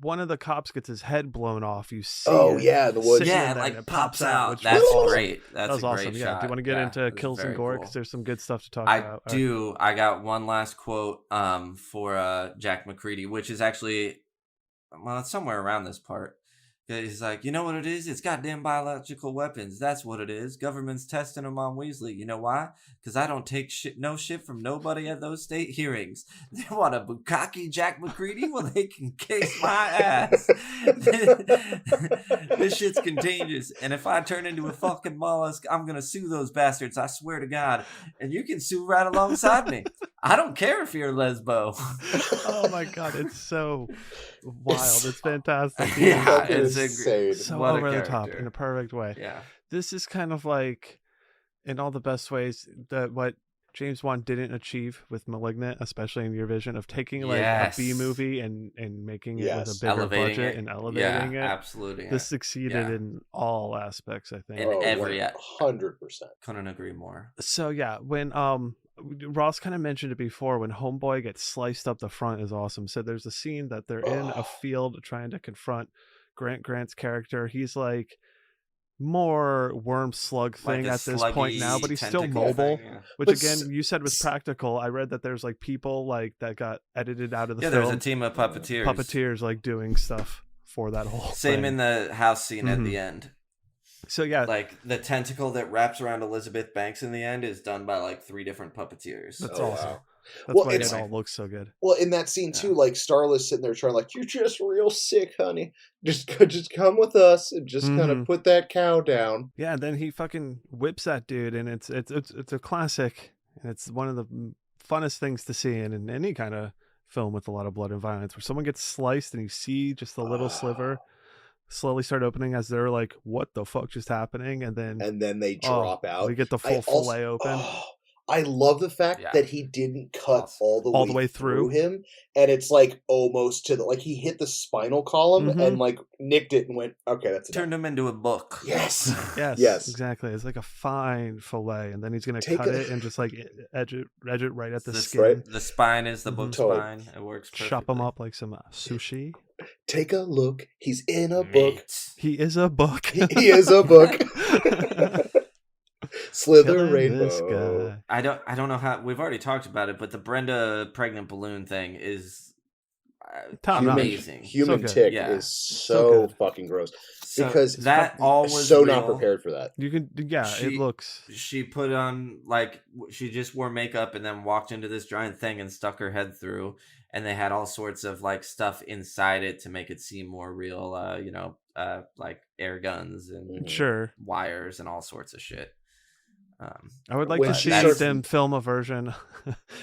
Speaker 3: one of the cops gets his head blown off, you see
Speaker 1: the woods.
Speaker 2: Yeah, like it pops out. That's great. That's
Speaker 3: that was awesome.
Speaker 2: Great
Speaker 3: Yeah.
Speaker 2: shot.
Speaker 3: Do you want to get into kills and gore? Because there's some good stuff to talk about.
Speaker 2: I do. I got one last quote for Jack McCready, which is actually, well, it's somewhere around this part. He's like, you know what it is? It's goddamn biological weapons. That's what it is. Government's testing them on Weasley. You know why? Because I don't take no shit from nobody at those state hearings. They want a bukkake Jack McCready? Well, they can case my ass. This shit's contagious. And if I turn into a fucking mollusk, I'm going to sue those bastards. I swear to God. And you can sue right alongside me. I don't care if you're lesbo.
Speaker 3: Oh my God. It's so wild. It's fantastic.
Speaker 2: Yeah, it's
Speaker 1: insane.
Speaker 3: So over the top in a perfect way.
Speaker 2: Yeah.
Speaker 3: This is kind of like, in all the best ways, that what James Wan didn't achieve with Malignant, especially in your vision of taking like a B movie and making it with a bigger budget and elevating it.
Speaker 2: Absolutely.
Speaker 3: This succeeded in all aspects, I think.
Speaker 2: In every
Speaker 1: 100%.
Speaker 2: Couldn't agree more.
Speaker 3: So yeah, when Ross kind of mentioned it before, when Homeboy gets sliced up the front is awesome. So there's a scene that they're in a field trying to confront Grant's character. He's like more worm slug thing at this point now, but he's still mobile, which again you said was practical. I read that there's like people like that got edited out of the film.
Speaker 2: There's a team of puppeteers
Speaker 3: like doing stuff for that whole thing.
Speaker 2: In the house scene at the end.
Speaker 3: So yeah,
Speaker 2: like the tentacle that wraps around Elizabeth Banks in the end is done by like 3 different puppeteers.
Speaker 3: That's awesome. Wow. That's why it all looks so good.
Speaker 1: Well, in that scene too, like Starla's sitting there trying, like, you're just real sick, honey. Just come with us and just kind of put that cow down.
Speaker 3: Yeah, and then he fucking whips that dude, and it's a classic, and it's one of the funnest things to see in any kind of film with a lot of blood and violence, where someone gets sliced and you see just a little sliver slowly start opening as they're like, what the fuck just happening? And then they drop out. We get the full fillet open.
Speaker 1: I love the fact that he didn't cut all the way through him, and it's like almost to the, like, he hit the spinal column and like nicked it and went, okay, that's it.
Speaker 2: Turned him into a book.
Speaker 1: Yes.
Speaker 3: Yes, exactly. It's like a fine fillet, and then he's gonna cut it and just like edge it right at the skin.
Speaker 2: Right? The spine is the book spine. It works perfectly.
Speaker 3: Chop him up like some sushi.
Speaker 1: Take a look. He's in a book.
Speaker 3: He is a book.
Speaker 1: He is a book. Slither Rainbow.
Speaker 2: I don't know how, we've already talked about it, but the Brenda pregnant balloon thing is amazing.
Speaker 1: Human tick is so fucking gross.
Speaker 2: So
Speaker 1: because
Speaker 2: that all was
Speaker 1: so
Speaker 2: real.
Speaker 1: Not prepared for that.
Speaker 3: You can, it looks.
Speaker 2: She put on, like, she just wore makeup and then walked into this giant thing and stuck her head through, and they had all sorts of like stuff inside it to make it seem more real. Like air guns and wires and all sorts of shit.
Speaker 3: I would like to see them film a version.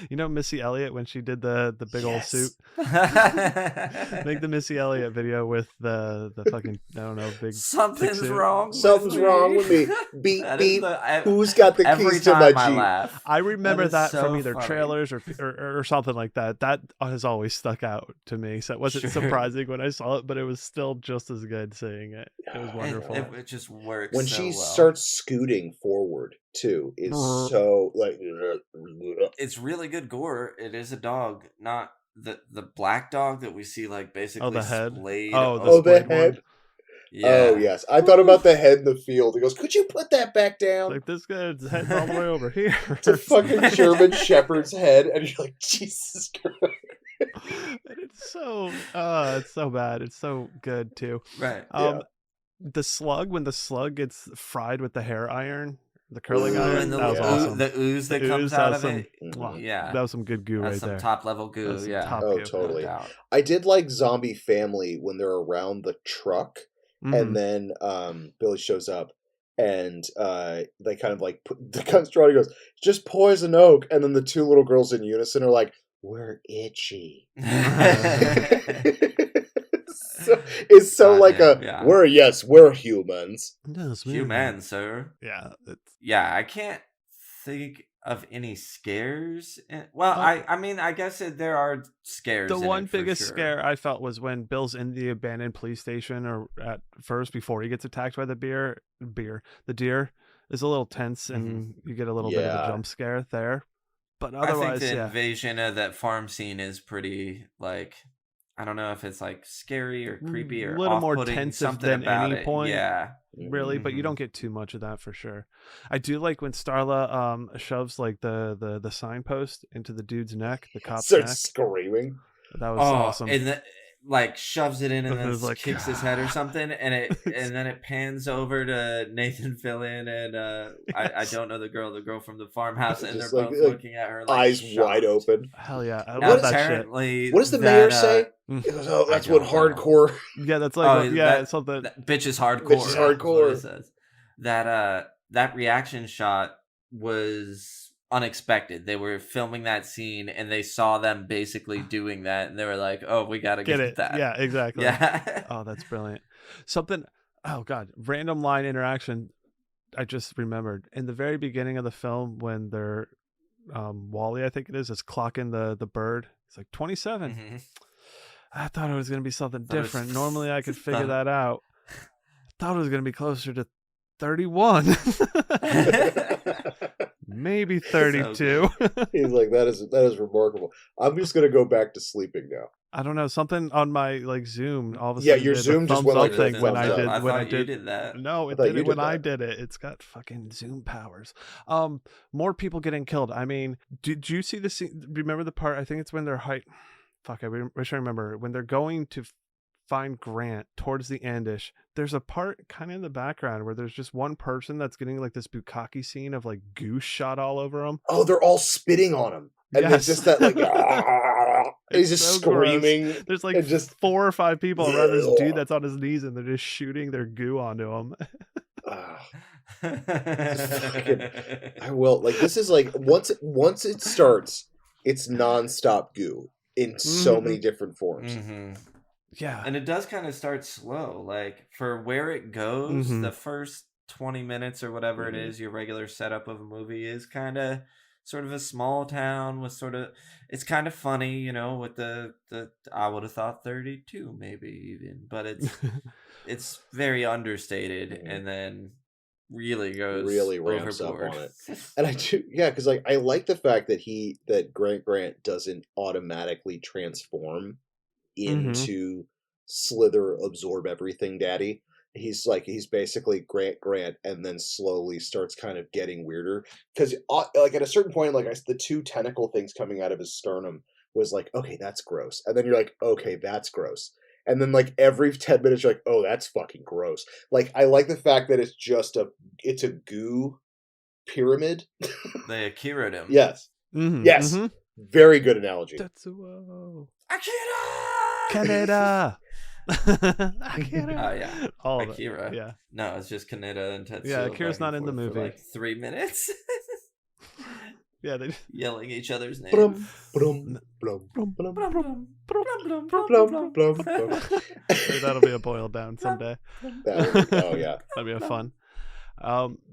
Speaker 3: Missy Elliott when she did the big old suit. Make the Missy Elliott video with the fucking, I don't know, big.
Speaker 2: Something's wrong.
Speaker 1: Something's wrong with me. Beep beep. Who's got the keys to my Jeep?
Speaker 3: I remember that
Speaker 2: so
Speaker 3: from either
Speaker 2: funny.
Speaker 3: trailers or something like that. That has always stuck out to me. So it wasn't surprising when I saw it, but it was still just as good seeing it. It was wonderful.
Speaker 2: It just works
Speaker 1: when
Speaker 2: so
Speaker 1: she
Speaker 2: well.
Speaker 1: starts scooting forward too is so like,
Speaker 2: it's really good gore. It is a dog, not the black dog that we see, like, basically
Speaker 3: the head.
Speaker 2: Splayed.
Speaker 1: The head.
Speaker 3: One.
Speaker 2: Yeah.
Speaker 1: Oh yes, I thought about the head in the field. He goes, "Could you put that back down?"
Speaker 3: Like, this guy's head's all the way over here.
Speaker 1: It's a fucking German Shepherd's head, and you're like, Jesus Christ.
Speaker 3: it's so bad. It's so good too.
Speaker 2: Right.
Speaker 3: The slug, when the slug gets fried with the hair iron, the curling iron, that was awesome.
Speaker 2: The ooze that comes out of it.
Speaker 3: Yeah, that was some good goo right there.
Speaker 2: Some top level goo. Yeah.
Speaker 3: Top
Speaker 1: goo. Totally. I did like Zombie Family when they're around the truck, and then Billy shows up, and they kind of like the Constructor goes, "Just poison oak," and then the two little girls in unison are like, "We're itchy." It's so we're humans.
Speaker 2: Yes, humans, sir.
Speaker 3: Yeah,
Speaker 2: I can't think of any scares. I mean, I guess there are scares.
Speaker 3: The one biggest scare I felt was when Bill's in the abandoned police station, or at first before he gets attacked by the deer is a little tense, and you get a little bit of a jump scare there. But otherwise,
Speaker 2: I think the invasion of that farm scene is pretty like. I don't know if it's like scary or creepy or a little more tense than any point. Yeah,
Speaker 3: really, but you don't get too much of that for sure. I do like when Starla shoves like the signpost into the dude's neck, the cop's neck.
Speaker 1: Screaming.
Speaker 3: That was awesome.
Speaker 2: And like shoves it in and then like, kicks his head or something, and then it pans over to Nathan Fillion and I don't know the girl from the farmhouse, and they're both looking at her like
Speaker 1: eyes wide open.
Speaker 3: Hell yeah, I love that shit.
Speaker 1: What does the mayor say? He goes, "Oh, that's what hardcore."
Speaker 3: Yeah, that's like it's something.
Speaker 2: Bitch is hardcore.
Speaker 1: Bitch is hardcore.
Speaker 2: It says. That reaction shot was unexpected. They were filming that scene and they saw them basically doing that, and they were like, "Oh, we gotta get that."
Speaker 3: Yeah, exactly.
Speaker 2: Yeah.
Speaker 3: Oh, that's brilliant. Something. Oh God, random line interaction. I just remembered in the very beginning of the film when they're Wally, I think it is clocking the bird. It's like 27. Mm-hmm. I thought it was going to be something different. Normally I could figure that out. I thought it was going to be closer to 31. Maybe 32.
Speaker 1: So he's like, that is remarkable. I'm just going to go back to sleeping now.
Speaker 3: I don't know, something on my like Zoom all of a sudden.
Speaker 1: Yeah, your Zoom just went like
Speaker 3: thing when I
Speaker 2: did that.
Speaker 3: No, it did it when I did it. It's got fucking Zoom powers. More people getting killed. I mean, did you see the scene? Remember the part? I think it's when they're Fuck, I wish I remember. When they're going to find Grant towards the endish, there's a part kind of in the background where there's just one person that's getting like this bukkake scene of like goose shot all over him.
Speaker 1: Oh, they're all spitting on him. And it's just that like he's just so screaming.
Speaker 3: Gross. There's like just 4 or 5 people around this dude that's on his knees, and they're just shooting their goo onto him.
Speaker 1: I will like this is like once it starts, it's nonstop goo in so many different forms.
Speaker 2: Mm-hmm.
Speaker 3: Yeah,
Speaker 2: and it does kind of start slow, like for where it goes. The first 20 minutes or whatever it is, your regular setup of a movie is kind of sort of a small town with it's kind of funny, you know, with the I would have thought 32 maybe even, but it's very understated, and then really
Speaker 1: ramps
Speaker 2: overboard.
Speaker 1: Up on it. And I do, because like I like the fact that Grant doesn't automatically transform into Slither absorb everything daddy. He's basically Grant and then slowly starts kind of getting weirder, because like at a certain point, like the 2 tentacle things coming out of his sternum was like, okay, that's gross, and then you're like, okay, that's gross, and then like every 10 minutes you're like, oh, that's fucking gross. Like I like the fact that it's a goo pyramid.
Speaker 2: They Akira'd him.
Speaker 1: Yes. Yes. Very good analogy.
Speaker 3: Tetsuo.
Speaker 2: Akira!
Speaker 3: Kaneda! Akira.
Speaker 2: Oh yeah,
Speaker 3: all
Speaker 2: Akira.
Speaker 3: Of it. Yeah,
Speaker 2: no, it's just Kaneda and Tetsuo.
Speaker 3: Yeah, Akira's not in the movie.
Speaker 2: For like 3 minutes.
Speaker 3: Yeah, they
Speaker 2: yelling each other's names.
Speaker 3: That'll be a boil down someday.
Speaker 1: Oh yeah,
Speaker 3: that'd be fun.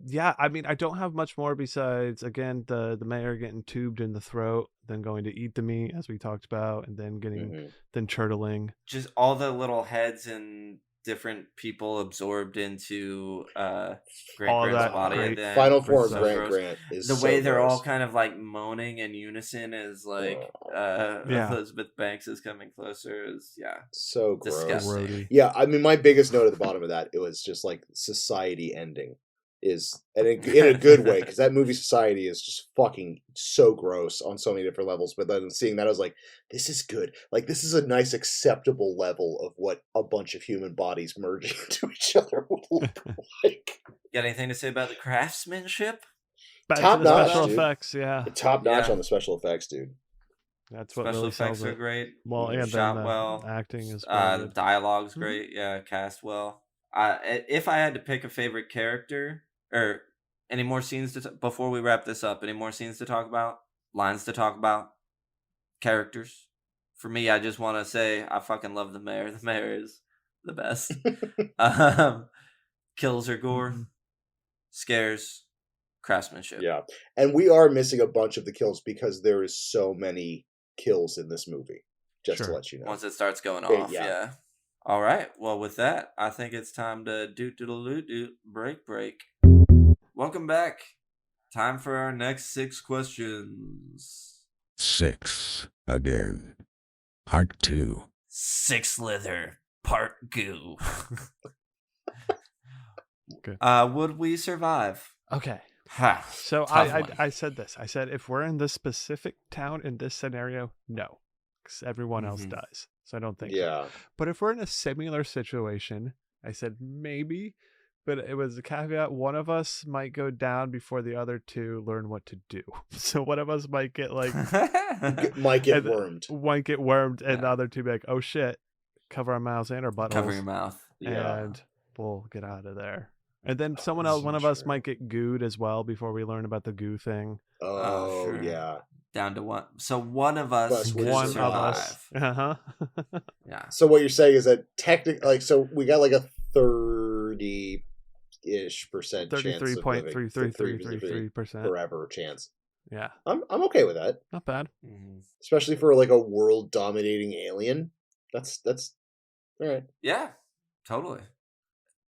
Speaker 3: Yeah, I mean, I don't have much more besides, again, the mayor getting tubed in the throat, then going to eat the meat, as we talked about, and then getting then churtling.
Speaker 2: Just all the little heads and different people absorbed into Grant's body. And then
Speaker 1: final form Grant is
Speaker 2: the way they're all kind of like moaning in unison is like Elizabeth Banks is coming closer is
Speaker 1: so
Speaker 2: disgusting.
Speaker 1: Gross. Yeah, I mean, my biggest note at the bottom of that, it was just like society ending. is, and in a good way, because that movie Society is just fucking so gross on so many different levels. But then seeing that, I was like, this is good. Like, this is a nice, acceptable level of what a bunch of human bodies merging into each other would look like.
Speaker 2: Got anything to say about the craftsmanship?
Speaker 1: Top notch,
Speaker 6: special
Speaker 1: dude.
Speaker 6: effects, yeah.
Speaker 1: Top notch on the special effects, dude.
Speaker 6: That's what
Speaker 2: Special
Speaker 6: really
Speaker 2: effects
Speaker 6: sells
Speaker 2: are
Speaker 6: it.
Speaker 2: great.
Speaker 6: Well, and
Speaker 2: Shot
Speaker 6: then
Speaker 2: well.
Speaker 6: acting is
Speaker 2: the dialogue's great. Yeah, cast well. If I had to pick a favorite character, or any more scenes before we wrap this up, any more scenes to talk about, lines to talk about, characters. For me, I just want to say I fucking love the mayor. The mayor is the best. Kills or gore, scares, craftsmanship.
Speaker 1: Yeah, and we are missing a bunch of the kills because there is so many kills in this movie. Just to let you know.
Speaker 2: Once it starts going off,
Speaker 1: yeah.
Speaker 2: All right. Well, with that, I think it's time to do break. Welcome back. Time for our next 6 questions.
Speaker 5: 6 again. Part 2.
Speaker 2: Slither, part goo.
Speaker 6: Okay.
Speaker 2: Would we survive?
Speaker 6: Okay.
Speaker 2: Ha.
Speaker 6: So I said this. I said if we're in this specific town in this scenario, no, because everyone else dies. So I don't think.
Speaker 1: Yeah.
Speaker 6: So. But if we're in a similar situation, I said maybe, but it was a caveat. One of us might go down before the other 2 learn what to do. So one of us might get like
Speaker 1: might get wormed.
Speaker 6: Might get wormed, and the other 2 be like, "Oh shit, cover our mouths and our buttholes."
Speaker 2: Cover your mouth.
Speaker 6: And we'll get out of there. And then someone else, one of us might get gooed as well before we learn about the goo thing.
Speaker 1: Oh, sure. Yeah.
Speaker 2: Down to one. So one of us
Speaker 6: one
Speaker 2: survive.
Speaker 6: of us.
Speaker 2: Yeah.
Speaker 1: So what you're saying is that technically, like, so we got like a 30-ish percent chance.
Speaker 6: 33.3333%
Speaker 1: forever chance.
Speaker 6: Yeah.
Speaker 1: I'm okay with that.
Speaker 6: Not bad.
Speaker 1: Especially for like a world dominating alien. That's all right.
Speaker 2: Yeah. Totally.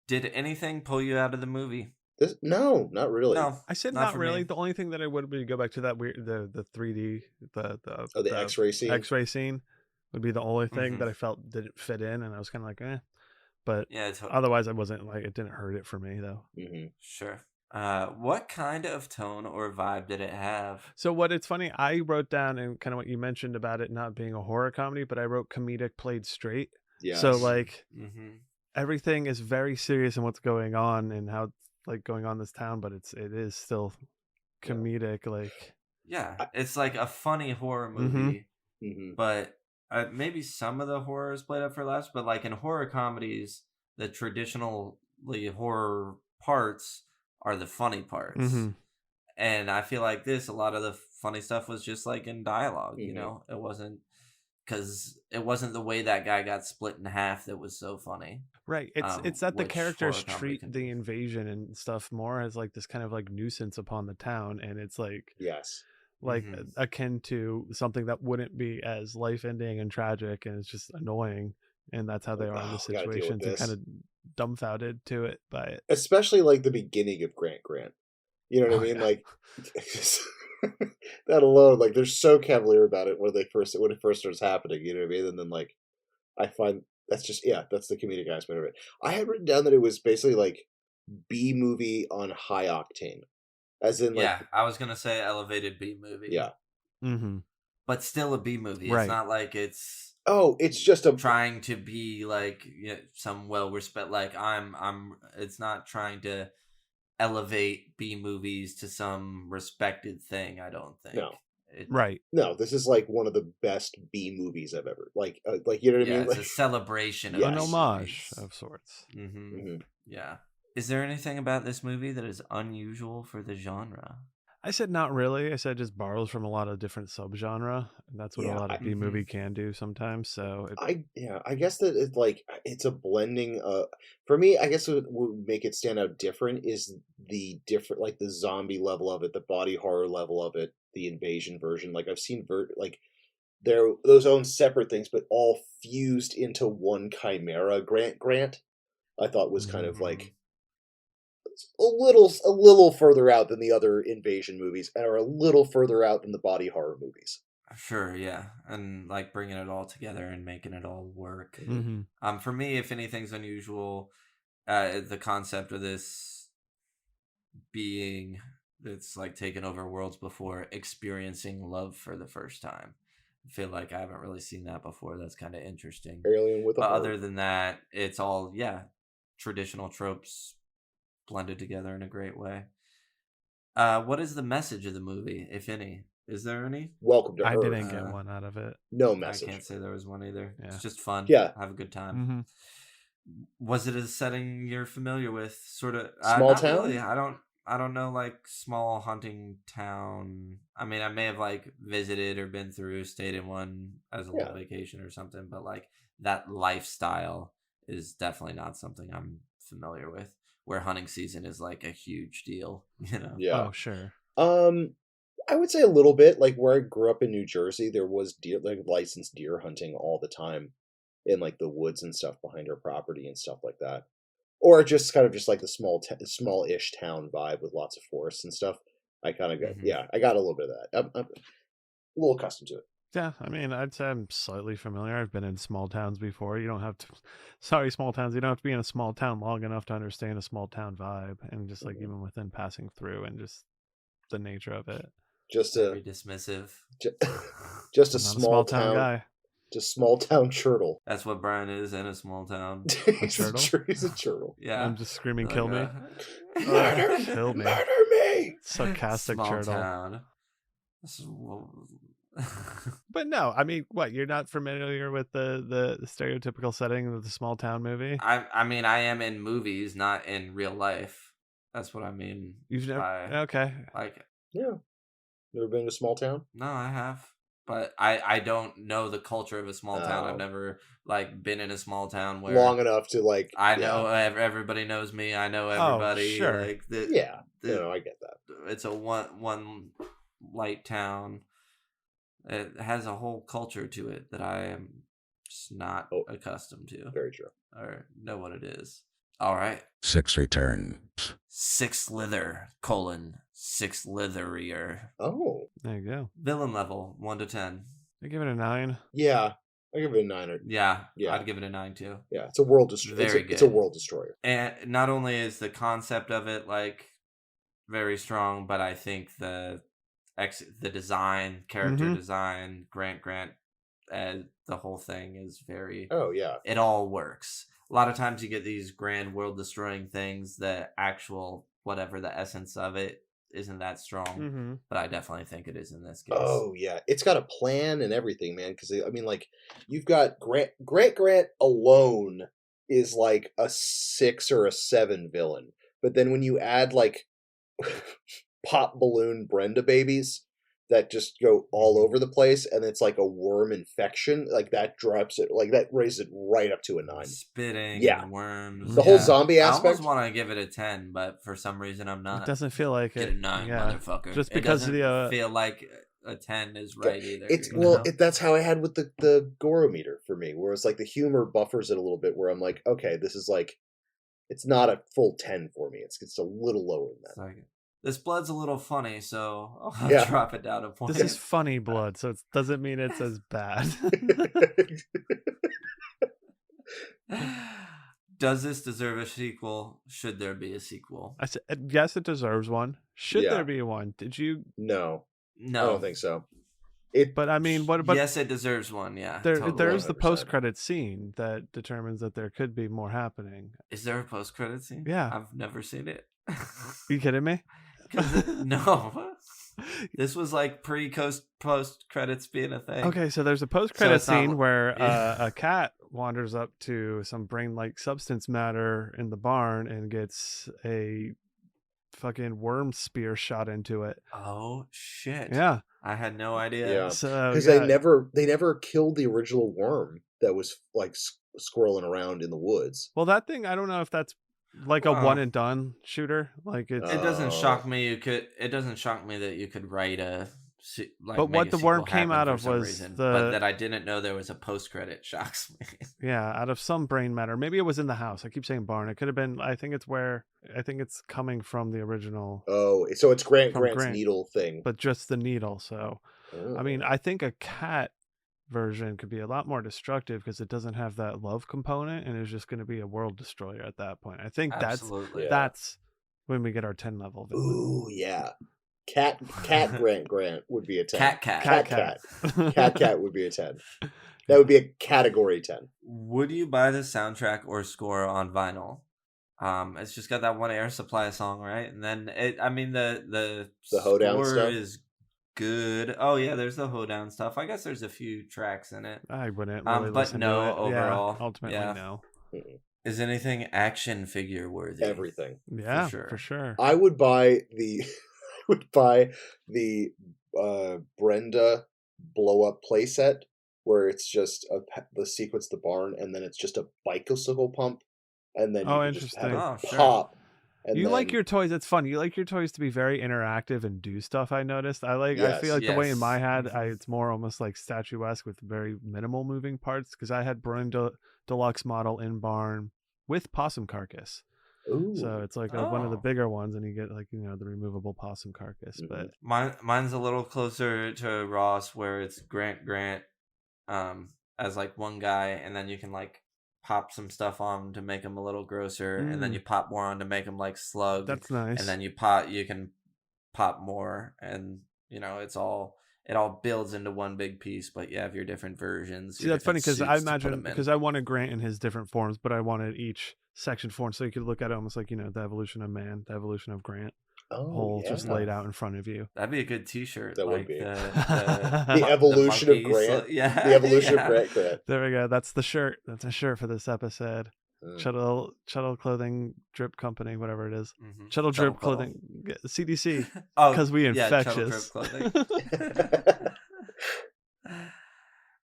Speaker 2: Did anything pull you out of the movie?
Speaker 1: No, not really.
Speaker 6: No, I said not really. Me. The only thing that I would be go back to that weird the 3D the
Speaker 1: X-ray scene.
Speaker 6: X-ray scene would be the only thing that I felt didn't fit in, and I was kind of like, eh. But yeah, otherwise, I wasn't like it didn't hurt it for me though.
Speaker 2: Sure. What kind of tone or vibe did it have?
Speaker 6: So what it's funny, I wrote down and kind of what you mentioned about it not being a horror comedy, but I wrote comedic played straight. Yeah. So like. Everything is very serious in what's going on and how it's like going on in this town, but it is still comedic. Like,
Speaker 2: it's like a funny horror movie, but maybe some of the horror is played up for laughs. But like in horror comedies, the traditionally horror parts are the funny parts, and I feel like a lot of the funny stuff was just like in dialogue. You know, it wasn't. Because it wasn't the way that guy got split in half that was so funny.
Speaker 6: Right. It's that the characters treat the invasion and stuff more as like this kind of like nuisance upon the town. And it's like, like akin to something that wouldn't be as life ending and tragic. And it's just annoying. And that's how they are in the situations and kind of dumbfounded to it by it.
Speaker 1: Especially like the beginning of Grant. You know what I mean? Yeah. Like that alone, like they're so cavalier about it when it first starts happening. You know what I mean? And then like I find that's just that's the comedic aspect of it. I had written down that it was basically like B movie on high octane, as in like
Speaker 2: I was gonna say elevated B movie.
Speaker 1: Yeah,
Speaker 2: but still a B movie.
Speaker 6: Right.
Speaker 2: It's not like it's
Speaker 1: it's just
Speaker 2: trying to be like some well respect. Like it's not trying to elevate B movies to some respected thing. I don't think.
Speaker 1: No.
Speaker 6: Right.
Speaker 1: No, this is like one of the best B movies I've ever like you know what I mean?
Speaker 2: It's
Speaker 1: like,
Speaker 2: a celebration of
Speaker 6: an homage of sorts.
Speaker 2: Yeah. Is there anything about this movie that is unusual for the genre?
Speaker 6: I said not really. I said it just borrows from a lot of different subgenre, and that's what a lot of B movie can do sometimes. So
Speaker 1: I guess that it's like it's a blending. For me, I guess what would make it stand out different is the different, like the zombie level of it, the body horror level of it, the invasion version. Like I've seen like they're those own separate things, but all fused into one chimera. Grant, I thought was kind of like a little further out than the other invasion movies, or a little further out than the body horror movies.
Speaker 2: Sure, yeah, and like bringing it all together and making it all work. For me, if anything's unusual, the concept of this being that's like taken over worlds before experiencing love for the first time. I feel like I haven't really seen that before. That's kind of interesting.
Speaker 1: Alien with a
Speaker 2: But
Speaker 1: heart.
Speaker 2: other than that, it's all traditional tropes blended together in a great way. What is the message of the movie, if any? Is there any?
Speaker 1: Welcome to Earth.
Speaker 6: I didn't get one out of it.
Speaker 1: No message.
Speaker 2: I can't say there was one either.
Speaker 6: Yeah.
Speaker 2: It's just fun.
Speaker 1: Yeah.
Speaker 2: Have a good time.
Speaker 6: Mm-hmm.
Speaker 2: Was it a setting you're familiar with? Sort of
Speaker 1: small town?
Speaker 2: Really. I don't know, like small hunting town. I mean, I may have like visited or been through, stayed in one as a little vacation or something, but like that lifestyle is definitely not something I'm familiar with. Where hunting season is like a huge deal, you know?
Speaker 1: Yeah.
Speaker 6: Oh, sure.
Speaker 1: I would say a little bit. Like where I grew up in New Jersey, there was licensed deer hunting all the time in like the woods and stuff behind our property and stuff like that. Or just kind of just like the small-ish town vibe with lots of forests and stuff. I kind of got, I got a little bit of that. I'm a little accustomed to it.
Speaker 6: Yeah, I mean, I'd say I'm slightly familiar. I've been in small towns before. You don't have to, small towns. You don't have to be in a small town long enough to understand a small town vibe, and just like even within passing through and just the nature of it.
Speaker 1: Just
Speaker 2: very dismissive.
Speaker 1: Just a small town
Speaker 6: guy.
Speaker 1: Just small town Chuddle.
Speaker 2: That's what Brian is in a small town.
Speaker 1: He's a Chuddle.
Speaker 2: Yeah.
Speaker 6: I'm just screaming, kill me.
Speaker 1: Murder,
Speaker 6: kill me.
Speaker 1: Murder me.
Speaker 6: Sarcastic
Speaker 2: small
Speaker 6: Chuddle.
Speaker 2: Town.
Speaker 6: But no, I mean, what? You're not familiar with the stereotypical setting of the small town movie?
Speaker 2: I mean, I am in movies, not in real life. That's what I mean.
Speaker 6: You've never? Okay.
Speaker 2: Like,
Speaker 1: yeah. Never been to a small town?
Speaker 2: No, I have. But I don't know the culture of a small town. I've never like been in a small town where
Speaker 1: long enough to like.
Speaker 2: I know everybody knows me. I know everybody.
Speaker 6: Oh, sure.
Speaker 2: Like
Speaker 1: I get that.
Speaker 2: It's a one light town. It has a whole culture to it that I am just not accustomed to.
Speaker 1: Very true.
Speaker 2: Or know what it is. All right.
Speaker 5: 6 returns.
Speaker 2: 6 Slither, 6 Slitherier.
Speaker 1: Oh.
Speaker 6: There you go.
Speaker 2: Villain level, 1 to 10.
Speaker 6: I give it a 9.
Speaker 1: Yeah. I give it a 9.
Speaker 2: Yeah. I'd give it a 9 too.
Speaker 1: Yeah, it's a world destroyer.
Speaker 2: Very good.
Speaker 1: It's a world destroyer.
Speaker 2: And not only is the concept of it like very strong, but I think the design, character design, Grant, the whole thing is very.
Speaker 1: Oh yeah.
Speaker 2: It all works. A lot of times you get these grand world destroying things. The actual whatever the essence of it isn't that strong, but I definitely think it is in this case.
Speaker 1: Oh yeah, it's got a plan and everything, man. Because I mean, like you've got Grant alone is like a 6 or a 7 villain, but then when you add like pop balloon Brenda babies that just go all over the place, and it's like a worm infection, like that drops it, like that raises it right up to a 9.
Speaker 2: Spitting, worms,
Speaker 1: the whole zombie aspect.
Speaker 2: I almost want to give it a 10, but for some reason I'm not.
Speaker 6: It doesn't feel like
Speaker 2: Get
Speaker 6: it.
Speaker 2: a 9, motherfucker.
Speaker 6: Just because
Speaker 2: it doesn't feel like a 10 is right either.
Speaker 1: It's that's how I had with the Gorometer for me, where it's like the humor buffers it a little bit, where I'm like, okay, this is like, it's not a full 10 for me. It's a little lower than that.
Speaker 2: This blood's a little funny, so I'll drop it down a point.
Speaker 6: This is funny blood, so it doesn't mean it's as bad.
Speaker 2: Does this deserve a sequel? Should there be a sequel?
Speaker 6: I said, yes, it deserves one. Should there be one? Did you?
Speaker 1: No, I don't think so.
Speaker 6: But I mean, what about?
Speaker 2: Yes, it deserves one. Yeah,
Speaker 6: there's the post-credit scene that determines that there could be more happening.
Speaker 2: Is there a post-credit scene?
Speaker 6: Yeah,
Speaker 2: I've never seen it.
Speaker 6: Are you kidding me?
Speaker 2: No, this was like post credits being a thing.
Speaker 6: Okay, so there's a post credit scene where a cat wanders up to some brain like substance matter in the barn and gets a fucking worm spear shot into it.
Speaker 2: Oh shit!
Speaker 6: Yeah,
Speaker 2: I had no idea.
Speaker 1: Yeah,
Speaker 6: so
Speaker 1: because they never killed the original worm that was like squirreling around in the woods.
Speaker 6: Well, that thing, I don't know if that's like a one and done shooter. Like it
Speaker 2: doesn't shock me. It doesn't shock me that you could write
Speaker 6: but what the worm came out of was
Speaker 2: but that I didn't know there was a post credit shocks me.
Speaker 6: Yeah, out of some brain matter. Maybe it was in the house. I keep saying barn. It could have been. I think it's coming from the original.
Speaker 1: Oh, so it's Grant's needle thing,
Speaker 6: but just the needle. So, I mean, I think a cat version could be a lot more destructive because it doesn't have that love component and is just going to be a world destroyer at that point. I think that's when we get our 10 level villain.
Speaker 1: Ooh, yeah. Cat Grant would be a 10. Cat would be a 10. That would be a category 10.
Speaker 2: Would you buy the soundtrack or score on vinyl? It's just got that one Air Supply song, right? And then the
Speaker 1: hoedown stuff
Speaker 2: is good. Oh yeah, there's the hoedown stuff. I guess there's a few tracks in it.
Speaker 6: I wouldn't really
Speaker 2: but
Speaker 6: listen
Speaker 2: no,
Speaker 6: to it.
Speaker 2: overall,
Speaker 6: Ultimately, no.
Speaker 2: Is anything action figure worthy?
Speaker 1: Everything.
Speaker 6: Yeah, for sure.
Speaker 1: I would buy the Brenda blow up playset where it's just the sequence, the barn, and then it's just a bicycle pump, and then you just have it pop.
Speaker 6: You like your toys. It's fun. You like your toys to be very interactive and do stuff. I noticed. I feel like the way in my head, it's more almost like statuesque with very minimal moving parts. Because I had Brenda Deluxe model in barn with possum carcass.
Speaker 1: Ooh.
Speaker 6: So it's like one of the bigger ones, and you get like the removable possum carcass.
Speaker 1: Mm-hmm.
Speaker 6: But
Speaker 2: mine's a little closer to Ross, where it's Grant as like one guy, and then you can like pop some stuff on to make them a little grosser, and then you pop more on to make them like Slug.
Speaker 6: That's nice.
Speaker 2: And then you can pop more, and it all builds into one big piece. But you have your different versions.
Speaker 6: See, that's funny because I imagine because I wanted Grant in his different forms, but I wanted each section form so you could look at it almost like the evolution of man, the evolution of Grant. Just laid out in front of you.
Speaker 2: That'd be a good T-shirt.
Speaker 1: That
Speaker 2: like
Speaker 1: would be
Speaker 2: the
Speaker 1: evolution of Grant. The evolution of Grant.
Speaker 6: There we go. That's the shirt. That's a shirt for this episode. Chuddle Clothing Drip Company, whatever it is.
Speaker 2: Mm-hmm.
Speaker 6: Chuddle Drip Clothing, CDC. Because we infectious.
Speaker 2: Chuddle Drip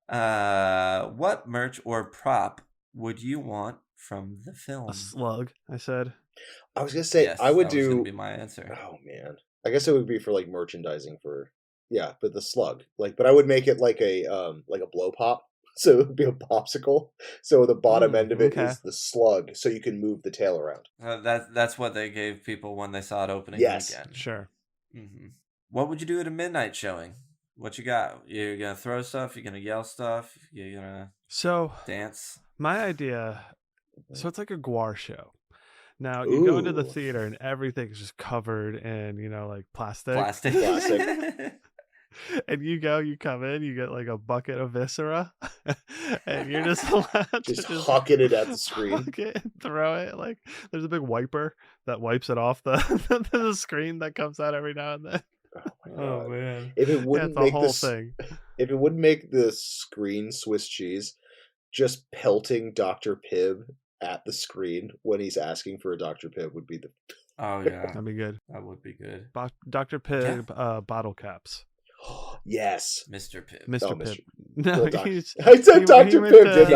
Speaker 2: Clothing. What merch or prop would you want from the film?
Speaker 6: A slug, I said.
Speaker 1: I was gonna say I would do.
Speaker 2: Was gonna be my answer.
Speaker 1: Oh man, I guess it would be for like merchandising for but the slug but I would make it like a blow pop, so it would be a popsicle. So the bottom end of it is the slug, so you can move the tail around.
Speaker 2: That's what they gave people when they saw it opening weekend.
Speaker 6: Sure.
Speaker 2: Mm-hmm. What would you do at a midnight showing? What you got? You're gonna throw stuff? You're gonna yell stuff? You're gonna dance?
Speaker 6: My idea. So it's like a guar show. Now you go into the theater and everything's just covered in, like plastic. And you come in, you get like a bucket of viscera, and you're just allowed to
Speaker 1: hucking it at the screen.
Speaker 6: Throw it. Like there's a big wiper that wipes it off the screen that comes out every now and then.
Speaker 1: Oh
Speaker 6: man!
Speaker 1: If it wouldn't make if it wouldn't make the screen Swiss cheese, just pelting Dr. Pibb at the screen when he's asking for a Dr. Pibb would be the.
Speaker 2: Oh yeah,
Speaker 6: that'd be good.
Speaker 2: That would be good.
Speaker 6: Dr. Pibb bottle caps.
Speaker 1: Yes,
Speaker 2: Mr. Pibb.
Speaker 6: Pibb. No,
Speaker 1: I said Dr. Pibb, didn't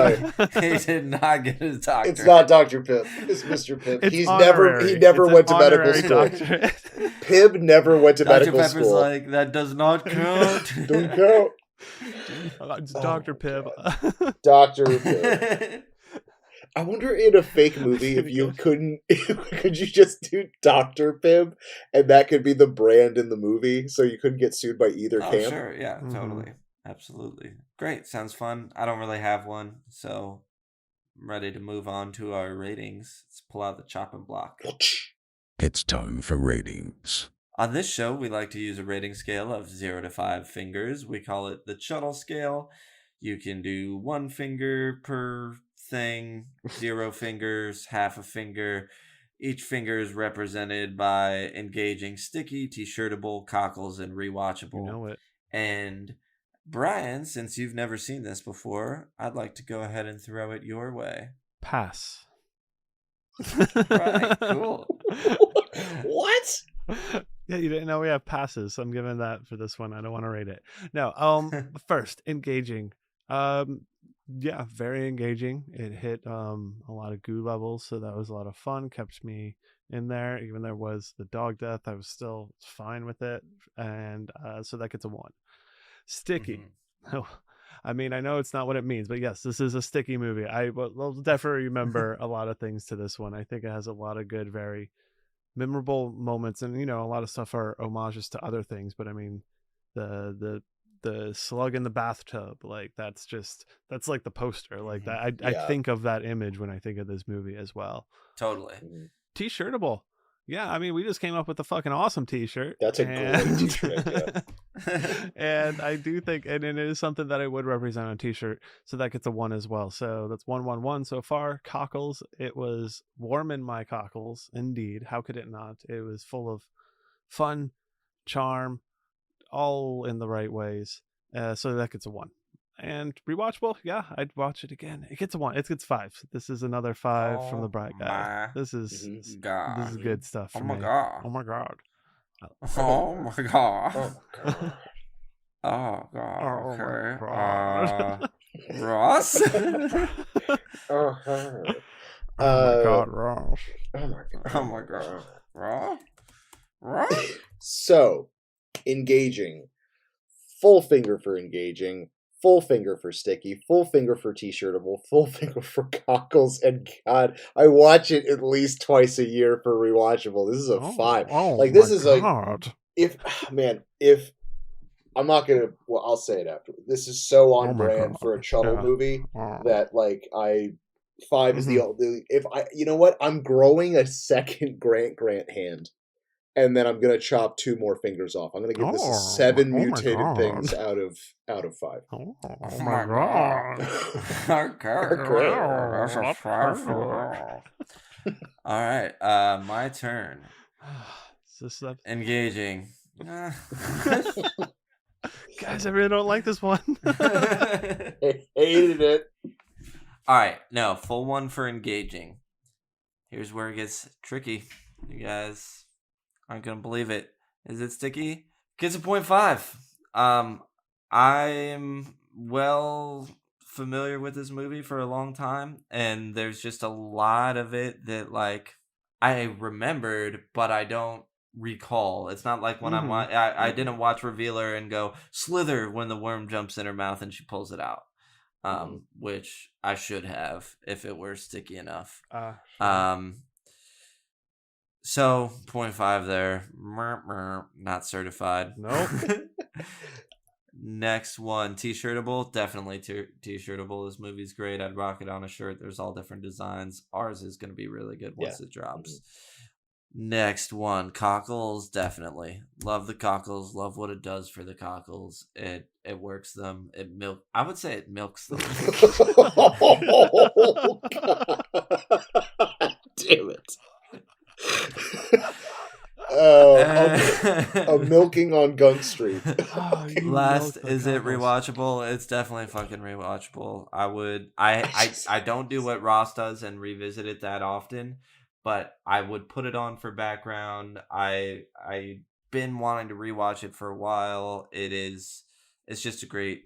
Speaker 1: I?
Speaker 2: He did not get his doctor.
Speaker 1: It's not Dr. Pibb. It's Mr. Pibb. He never went to medical school. Pibb never went to medical school.
Speaker 2: Dr. Pepper's like, that does not count.
Speaker 1: Don't count.
Speaker 6: It's Dr. Pibb.
Speaker 1: Dr. Pibb. I wonder in a fake movie if you could you just do Dr. Pibb and that could be the brand in the movie so you couldn't get sued by either camp?
Speaker 2: Sure, yeah, totally. Absolutely. Great, sounds fun. I don't really have one, so I'm ready to move on to our ratings. Let's pull out the chopping block.
Speaker 5: It's time for ratings.
Speaker 2: On this show, we like to use a rating scale of 0 to 5 fingers. We call it the Chuddle scale. You can do 1 finger per thing, 0 fingers, half a finger. Each finger is represented by engaging, sticky, t-shirtable, cockles, and rewatchable.
Speaker 6: You know it.
Speaker 2: And Brian, since you've never seen this before, I'd like to go ahead and throw it your way.
Speaker 6: Pass.
Speaker 2: Right, cool.
Speaker 1: What?
Speaker 6: Yeah, you didn't know we have passes, so I'm giving that for this one. I don't want to rate it. No, first, engaging. Yeah, very engaging. It hit a lot of goo levels, so that was a lot of fun. Kept me in there. Even there was the dog death, I was still fine with it, and so that gets a 1. Sticky. Mm-hmm. I mean, I know it's not what it means, but yes, this is a sticky movie. I will definitely remember a lot of things to this one. I think it has a lot of good, very memorable moments, and a lot of stuff are homages to other things. But I mean, the slug in the bathtub, like that's like the poster, like that. I think of that image when I think of this movie as well.
Speaker 2: Totally.
Speaker 6: T-shirtable. Yeah, I mean, we just came up with a fucking awesome T-shirt.
Speaker 1: That's a great T-shirt idea.
Speaker 6: And I do think, and it is something that I would represent on a T-shirt, so that gets a 1 as well. So that's 1 so far. Cockles, it was warm in my cockles, indeed. How could it not? It was full of fun, charm, all in the right ways. So that gets a 1. And rewatchable, yeah, I'd watch it again. It gets a 1. It gets 5. This is another 5 from the Bright Guy. This is
Speaker 2: God.
Speaker 6: This is good stuff for
Speaker 2: me.
Speaker 6: God. Oh my god.
Speaker 2: Oh my god. Oh god. Okay. Ross.
Speaker 6: Oh my god, Ross.
Speaker 1: Oh my god.
Speaker 2: Oh my god. Ross.
Speaker 1: So, engaging. Full finger for engaging. Full finger for sticky, full finger for t-shirtable, full finger for cockles, and God, I watch it at least twice a year for rewatchable. This is a 5. Like this is
Speaker 6: god.
Speaker 1: Like if I'm not gonna, well, I'll say it after. This is so on brand for a Chuddle movie that like 5 is the if I, you know what, I'm growing a second Grant hand. And then I'm gonna chop 2 more fingers off. I'm gonna give this 7 mutated things out of 5.
Speaker 6: Oh my god!
Speaker 2: All right, my turn. Engaging.
Speaker 6: Guys, I really don't like this one.
Speaker 1: I hated it.
Speaker 2: All right, no, full 1 for engaging. Here's where it gets tricky. You guys aren't gonna believe it. Is it sticky? Gets a 0.5. I'm well familiar with this movie for a long time, and there's just a lot of it that like I remembered, but I don't recall. It's not like when I didn't watch Revealer and go Slither when the worm jumps in her mouth and she pulls it out. Which I should have if it were sticky enough.
Speaker 6: Sure.
Speaker 2: So 0.5 there. Not certified.
Speaker 6: Nope.
Speaker 2: Next one, t-shirtable. Definitely t-shirtable. This movie's great. I'd rock it on a shirt. There's all different designs. Ours is going to be really good once it drops. Next one, cockles. Definitely love the cockles. Love what it does for the cockles. It works them. I would say it milks them.
Speaker 1: Oh, God. Damn it. A milking on Gun Street.
Speaker 2: Last, is it rewatchable? It's definitely fucking rewatchable. I don't do what Ross does and revisit it that often, but I would put it on for background. I've been wanting to rewatch it for a while. It's just a great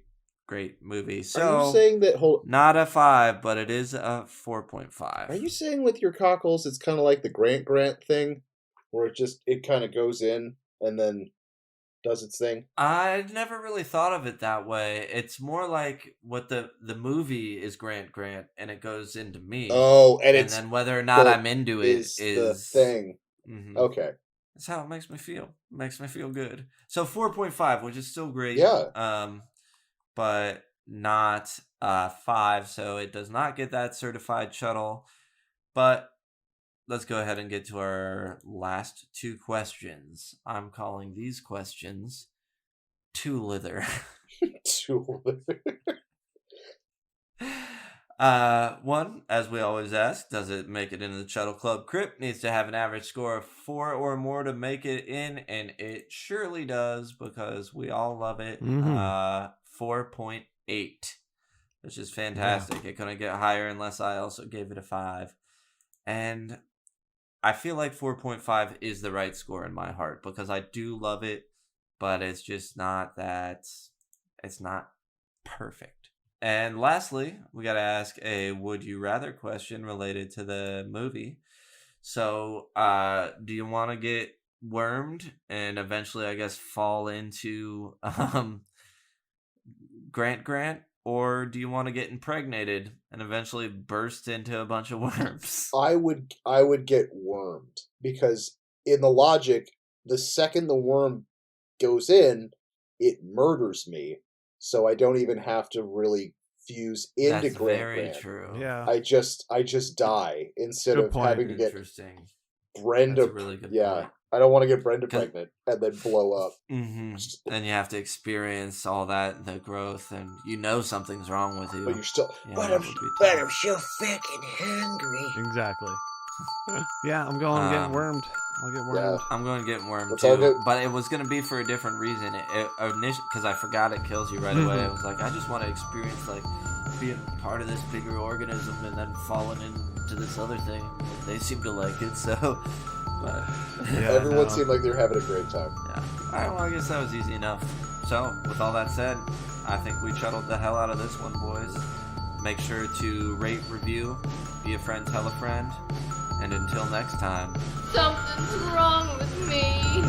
Speaker 2: movie. So
Speaker 1: are you saying that
Speaker 2: not a 5, but it is a 4.5.
Speaker 1: Are you saying with your cockles it's kind of like the Grant thing, where it kind of goes in and then does its thing?
Speaker 2: I'd never really thought of it that way. It's more like what the movie is Grant, and it goes into me.
Speaker 1: Oh, and
Speaker 2: then whether or not I'm into it is
Speaker 1: the thing. Mm-hmm. Okay,
Speaker 2: that's how it makes me feel. It makes me feel good. So 4.5, which is still great.
Speaker 1: Yeah.
Speaker 2: But not 5, so it does not get that certified Chuddle. But let's go ahead and get to our last 2 questions. I'm calling these questions Slither. One, as we always ask, does it make it into the Chuddle Club Crypt? Needs to have an average score of 4 or more to make it in, and it surely does because we all love it. 4.8, which is fantastic. Yeah. It couldn't get higher unless I also gave it a 5. And I feel like 4.5 is the right score in my heart because I do love it, but it's just not that, it's not perfect. And lastly, we got to ask a would you rather question related to the movie. So, do you want to get wormed and eventually, I guess, fall into Grant, or do you want to get impregnated and eventually burst into a bunch of worms?
Speaker 1: I would get wormed because in the logic, the second the worm goes in, it murders me. So I don't even have to really fuse into
Speaker 2: That's
Speaker 1: Grant.
Speaker 2: Very true.
Speaker 6: Yeah.
Speaker 1: I just die instead of having to get.
Speaker 2: Interesting.
Speaker 1: Brenda.
Speaker 2: That's a really good point.
Speaker 1: I don't want to get Brenda pregnant and then blow up.
Speaker 2: Mm-hmm. And you have to experience all that, the growth, and you know something's wrong with you.
Speaker 1: But you're still.
Speaker 7: But I'm so fucking hungry.
Speaker 6: Exactly. Yeah, I'm going to get wormed. I'll get wormed.
Speaker 2: Yeah. I'm going to get wormed too. But it was going to be for a different reason. Because I forgot it kills you right away. I was like, I just want to experience like being part of this bigger organism and then falling into this other thing. They seem to like it, so. But
Speaker 1: everyone seemed like they were having a great time.
Speaker 2: Yeah. All right. Well, I guess that was easy enough. So, with all that said, I think we chuddled the hell out of this one, boys. Make sure to rate, review, be a friend, tell a friend, and until next time.
Speaker 8: Something's wrong with me.